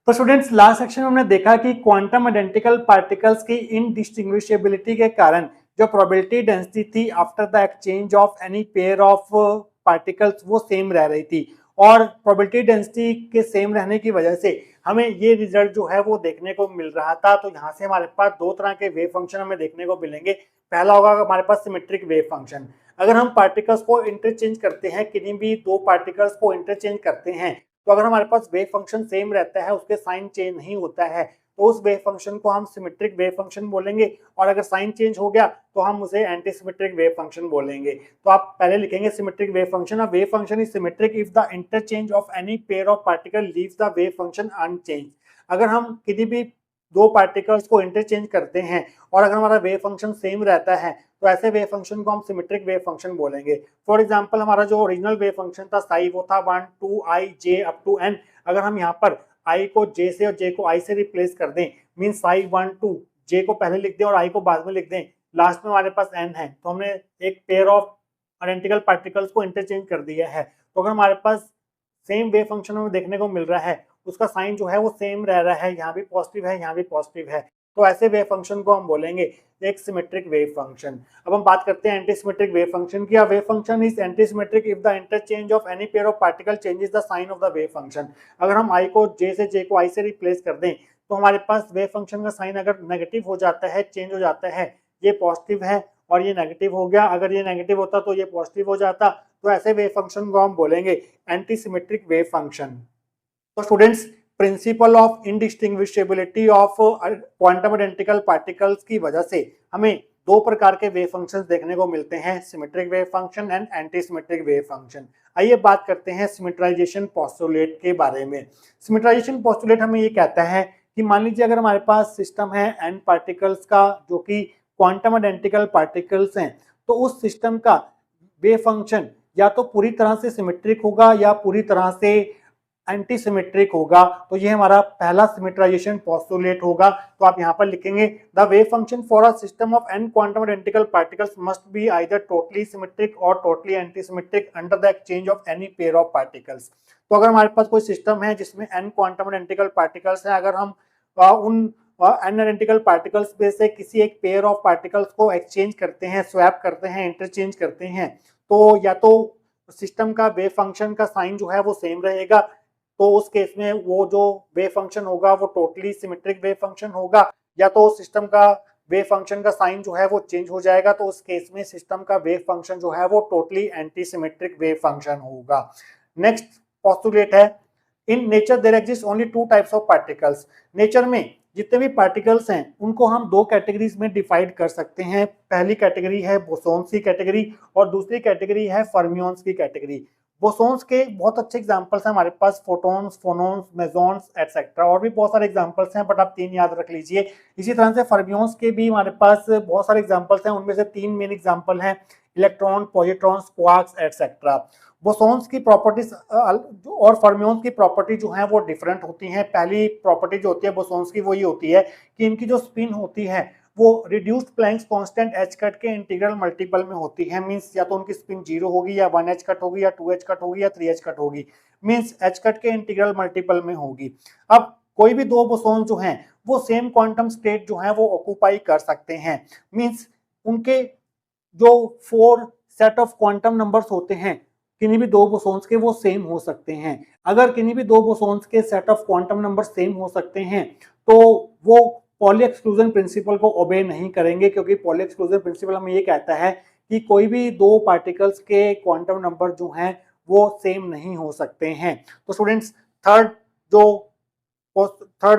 तो स्टूडेंट्स, लास्ट सेक्शन में हमने देखा कि क्वांटम आइडेंटिकल पार्टिकल्स की इनडिस्टिंग्विशेबिलिटी के कारण जो प्रोबेबिलिटी डेंसिटी थी after the exchange of any pair of particles वो सेम रह रही थी, और प्रोबेबिलिटी डेंसिटी के सेम रहने की वजह से हमें ये रिजल्ट जो है वो देखने को मिल रहा था। तो यहाँ से हमारे पास दो तरह के वेव फंक्शन हमें देखने को मिलेंगे। पहला होगा हमारे पास सिमेट्रिक वेव फंक्शन। अगर हम पार्टिकल्स को इंटरचेंज करते हैं, किन्हीं भी दो पार्टिकल्स को इंटरचेंज करते हैं, तो अगर हमारे पास वेव फंक्शन सेम रहता है, उसके साइन चेंज नहीं होता है, तो उस वेव फंक्शन को हम सिमेट्रिक वेव फंक्शन बोलेंगे, और अगर साइन चेंज हो गया तो हम उसे एंटी सिमेट्रिक वेव फंक्शन बोलेंगे। तो आप पहले लिखेंगे symmetric wave function, a wave function is symmetric if the interchange of any pair of particle leaves the wave function unchange. अगर हम किसी भी दो पार्टिकल्स को इंटरचेंज करते हैं और अगर हमारा वेव फंक्शन सेम रहता है तो ऐसे वेव फंक्शन को हम सिमेट्रिक वेव फंक्शन बोलेंगे। फॉर एग्जांपल हमारा जो ओरिजिनल वेव फंक्शन था साई, वो था 1 2 i j up to n। अगर हम यहाँ पर i को j से और j को i से रिप्लेस कर दें, मीन साई 1 2, j को पहले लिख दें और i को बाद में लिख दें, लास्ट में हमारे पास n है, तो हमने एक पेयर ऑफ आइडेंटिकल पार्टिकल्स को इंटरचेंज कर दिया है। तो अगर हमारे पास सेम वेव फंक्शन हमें देखने को मिल रहा है, उसका साइन जो है वो सेम रह रहा है, यहाँ भी पॉजिटिव है यहाँ भी पॉजिटिव है, तो ऐसे वेव फंक्शन को हम बोलेंगे एक सिमेट्रिक वेव फंक्शन। अब हम बात करते हैं एंटी सिमेट्रिक वेव फंक्शन की। Wave function is anti symmetric if the interchange of any pair of particle changes the sign of the wave function. अगर हम i को j से j को i से रिप्लेस कर दें तो हमारे पास वेव फंक्शन का साइन अगर नेगेटिव हो जाता है, चेंज हो जाता है, ये पॉजिटिव है और ये नेगेटिव हो गया, अगर ये नेगेटिव होता तो ये पॉजिटिव हो जाता, तो ऐसे वेव फंक्शन को हम बोलेंगे एंटी सिमेट्रिक वेव फंक्शन। तो students, principle of indistinguishability of quantum identical particles की वजह से हमें दो प्रकार के वेव फंक्शंस देखने को मिलते हैं, symmetric wave function and anti symmetric wave function. आइए बात करते हैं सिमेट्राइजेशन पोस्टुलेट के बारे में। सिमेट्राइजेशन पोस्टुलेट हमें ये कहता है कि मान लीजिए अगर हमारे पास सिस्टम है n पार्टिकल्स का जो कि क्वांटम आइडेंटिकल पार्टिकल्स हैं, तो उस सिस्टम का वेव फंक्शन या तो पूरी तरह से सिमेट्रिक होगा या पूरी तरह से एंटी सिमेट्रिक होगा। तो ये हमारा पहला सिमेट्राइजेशन पोस्टुलेट होगा। तो आप यहाँ पर लिखेंगे the wave function for a system of n quantum identical particles must be either totally symmetric और totally anti symmetric under the exchange of any pair of particles. तो अगर हमारे पास कोई सिस्टम है जिसमें n क्वांटम आइडेंटिकल पार्टिकल्स हैं, अगर हम उन n आइडेंटिकल पार्टिकल्स में से किसी एक पेयर ऑफ पार्टिकल्स को एक्सचेंज करते हैं, स्वैप करते हैं, इंटरचेंज करते हैं, तो या तो सिस्टम का वेव फंक्शन का साइन जो है वो सेम रहेगा, तो उस केस में वो जो वेव फंक्शन होगा वो टोटली सिमेट्रिक वेव फंक्शन होगा, या तो सिस्टम का वेव फंक्शन का साइन जो है वो चेंज हो जाएगा, तो उस केस में सिस्टम का वेव फंक्शन जो है वो totally anti symmetric wave function होगा। नेक्स्ट पोस्टुलेट है, in nature there exist only two types of particles. Nature में जितने भी पार्टिकल्स हैं उनको हम दो कैटेगरीज में डिवाइड कर सकते हैं। पहली कैटेगरी है बोसोन्स की कैटेगरी और दूसरी कैटेगरी है फर्मियंस की कैटेगरी। बोसोन्स के बहुत अच्छे एग्जांपल्स हैं हमारे पास, फोटॉन्स, फोनॉन्स, मेसॉन्स एटसेट्रा, और भी बहुत सारे एग्जांपल्स हैं, बट आप तीन याद रख लीजिए। इसी तरह से फर्मियंस के भी हमारे पास बहुत सारे एग्जांपल्स हैं, उनमें से तीन मेन एग्जांपल हैं, electron, positrons, quarks etcetera. Bosons की प्रॉपर्टीज और फर्मियंस की प्रॉपर्टी जो है वो डिफरेंट होती हैं। पहली प्रॉपर्टी जो होती है बोसोन्स की वो ये होती है कि इनकी जो स्पिन होती है वो reduced Planck's constant h cut के इंटीग्रल मल्टीपल में होती है। मींस या तो उनकी स्पिन 0 होगी या 1h कट होगी या 2h कट होगी या 3h कट होगी, मींस h कट के इंटीग्रल मल्टीपल में होगी। अब कोई भी दो बोसोन जो हैं वो सेम क्वांटम स्टेट जो है वो ऑक्यूपाई कर सकते हैं, मींस उनके जो 4 सेट ऑफ क्वांटम नंबर्स होते हैं किन्हीं भी दो बोसोन्स के वो सेम हो सकते हैं। अगर किन्हीं भी दो बोसोन्स के set of quantum number same हो सकते हैं तो वो पॉली एक्सक्लूजन प्रिंसिपल को ओबे नहीं करेंगे, क्योंकि पॉली एक्सक्लूजन प्रिंसिपल हमें ये कहता है कि कोई भी दो पार्टिकल्स के क्वांटम नंबर जो हैं वो सेम नहीं हो सकते हैं। तो स्टूडेंट्स, थर्ड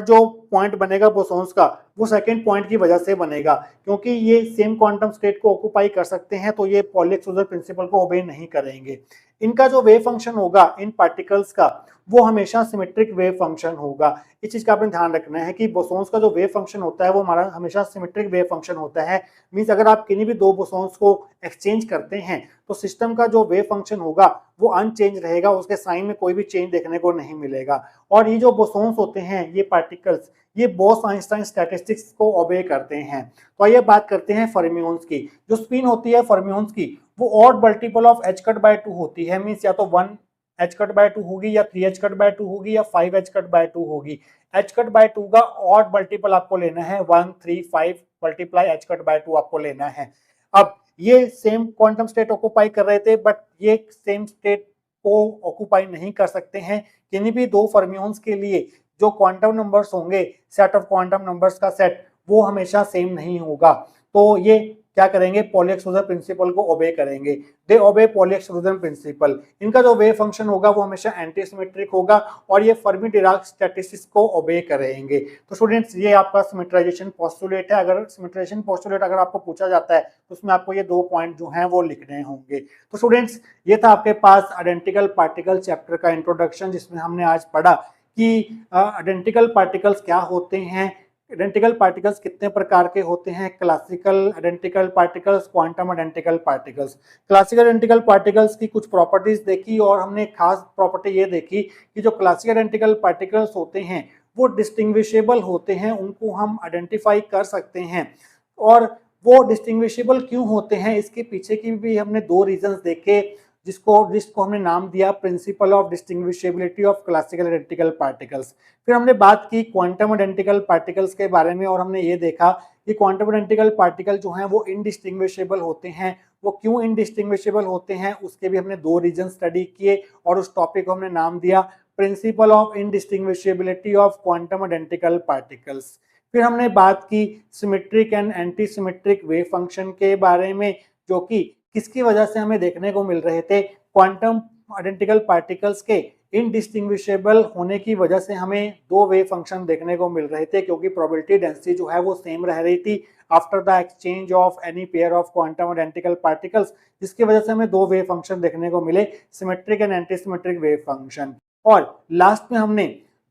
जो पॉइंट बनेगा बोसोन्स का वो सेकंड पॉइंट की वजह से बनेगा, क्योंकि ये सेम क्वांटम स्टेट को ऑक्यूपाई कर सकते हैं तो ये पॉली एक्सक्लूजन प्रिंसिपल को ओबे नहीं करेंगे। इनका जो वेव फंक्शन होगा इन पार्टिकल्स का वो हमेशा सिमेट्रिक वेव फंक्शन होगा। इस चीज का आपने ध्यान रखना है कि बोसोन्स का जो वेव फंक्शन होता है वो हमारा हमेशा सिमेट्रिक वेव फंक्शन होता है। मींस अगर आप किन्हीं भी दो बोसोन्स को एक्सचेंज करते हैं तो सिस्टम का जो वेव फंक्शन होगा वो अनचेंज रहेगा, उसके साइन में कोई भी चेंज देखने को नहीं मिलेगा। और ये जो बोसोन्स होते हैं, ये पार्टिकल्स, ये बोस-आइंस्टाइन स्टैटिस्टिक्स को ओबे करते हैं। तो आइए बात करते हैं फर्मियंस की। जो स्पिन होती है फर्मियंस की वो odd multiple of h cut by 2 होती है, मींस या तो 1 h कट बाय 2 होगी या 3 h कट बाय 2 होगी या 5 h कट बाय 2 होगी। h कट बाय 2 का ऑड मल्टीपल आपको लेना है 1 3 5 मल्टीप्लाई h कट बाय 2 आपको लेना है। अब ये सेम क्वांटम स्टेट ऑक्यूपाई कर रहे थे, बट ये सेम स्टेट को ऑक्यूपाई नहीं कर सकते हैं। किन्हीं भी दो फर्मियंस के लिए जो क्वांटम नंबर्स होंगे, सेट ऑफ क्वांटम नंबर्स का सेट, वो हमेशा सेम नहीं होगा। तो ये क्या करेंगे, पॉली एक्सक्लूजन प्रिंसिपल को ओबे करेंगे। दे ओबे पॉली एक्सक्लूजन प्रिंसिपल। इनका जो वेव फंक्शन होगा वो हमेशा एंटी सिमेट्रिक होगा और ये फर्मी डिराक स्टैटिस्टिक्स को ओबे करेंगे। तो स्टूडेंट्स ये आपका सिमेट्राइजेशन पोस्टुलेट है। अगर सिमेट्राइजेशन पोस्टुलेट अगर आपको पूछा जाता है तो उसमें आपको ये 2 पॉइंट जो हैं वो लिखने होंगे। तो स्टूडेंट्स ये था आपके पास आइडेंटिकल पार्टिकल चैप्टर का इंट्रोडक्शन, जिसमें हमने आज पढ़ा कि आइडेंटिकल पार्टिकल्स क्या होते हैं, आइडेंटिकल पार्टिकल्स कितने प्रकार के होते हैं, classical identical particles, quantum identical particles. Classical identical particles की कुछ प्रॉपर्टीज देखी और हमने खास प्रॉपर्टी ये देखी कि जो क्लासिकल आइडेंटिकल पार्टिकल्स होते हैं वो डिस्टिंग्विशेबल होते हैं, उनको हम आइडेंटिफाई कर सकते हैं। और वो डिस्टिंग्विशेबल क्यों होते हैं इसके पीछे की भी हमने 2 रीजंस देखे, जिसको हमने नाम दिया principle of distinguishability of classical identical particles. फिर हमने बात की क्वांटम आइडेंटिकल पार्टिकल्स के बारे में और हमने ये देखा कि क्वांटम आइडेंटिकल पार्टिकल जो हैं वो इनडिस्टिंग्विशेबल होते हैं। वो क्यों इनडिस्टिंग्विशेबल होते हैं उसके भी हमने 2 रीजन स्टडी किए और उस टॉपिक को हमने नाम दिया principle of indistinguishability of quantum identical particles. फिर हमने बात की symmetric and anti symmetric wave function के बारे में, जो कि किसकी वजह से हमें देखने को मिल रहे थे, क्वांटम आइडेंटिकल पार्टिकल्स के इनडिस्टिंग्विशेबल होने की वजह से हमें 2 वेव फंक्शन देखने को मिल रहे थे, क्योंकि प्रोबेबिलिटी डेंसिटी जो है वो सेम रह रही थी after the exchange of any pair of quantum identical particles, जिसकी वजह से हमें 2 वेव फंक्शन देखने को मिले, symmetric and anti symmetric wave function. और लास्ट में हमने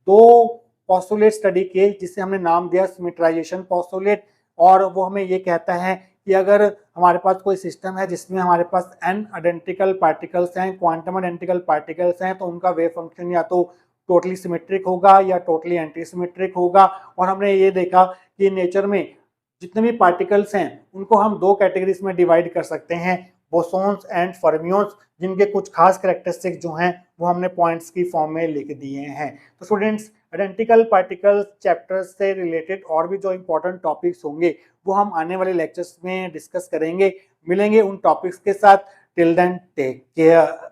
2 पोस्टुलेट स्टडी किए जिसे हमने नाम दिया सिमेट्राइजेशन पोस्टुलेट, और वो हमें ये कहता है कि अगर हमारे पास कोई सिस्टम है जिसमें हमारे पास n आइडेंटिकल पार्टिकल्स हैं, क्वांटम आइडेंटिकल पार्टिकल्स हैं, तो उनका वेव फंक्शन या तो टोटली सिमेट्रिक होगा या टोटली एंटी सिमेट्रिक होगा। और हमने ये देखा कि नेचर में जितने भी पार्टिकल्स हैं उनको हम 2 कैटेगरीज में डिवाइड कर सकते हैं, बोसोन्स एंड फर्मियोन्स, जिनके कुछ खास कैरेक्टरिस्टिक्स जो हैं वो हमने पॉइंट्स की फॉर्म में लिख दिए हैं। तो स्टूडेंट्स आइडेंटिकल पार्टिकल्स चैप्टर से रिलेटेड और भी जो इंपॉर्टेंट टॉपिक्स होंगे वो हम आने वाले लेक्चर्स में डिस्कस करेंगे। मिलेंगे उन टॉपिक्स के साथ। Till then take care.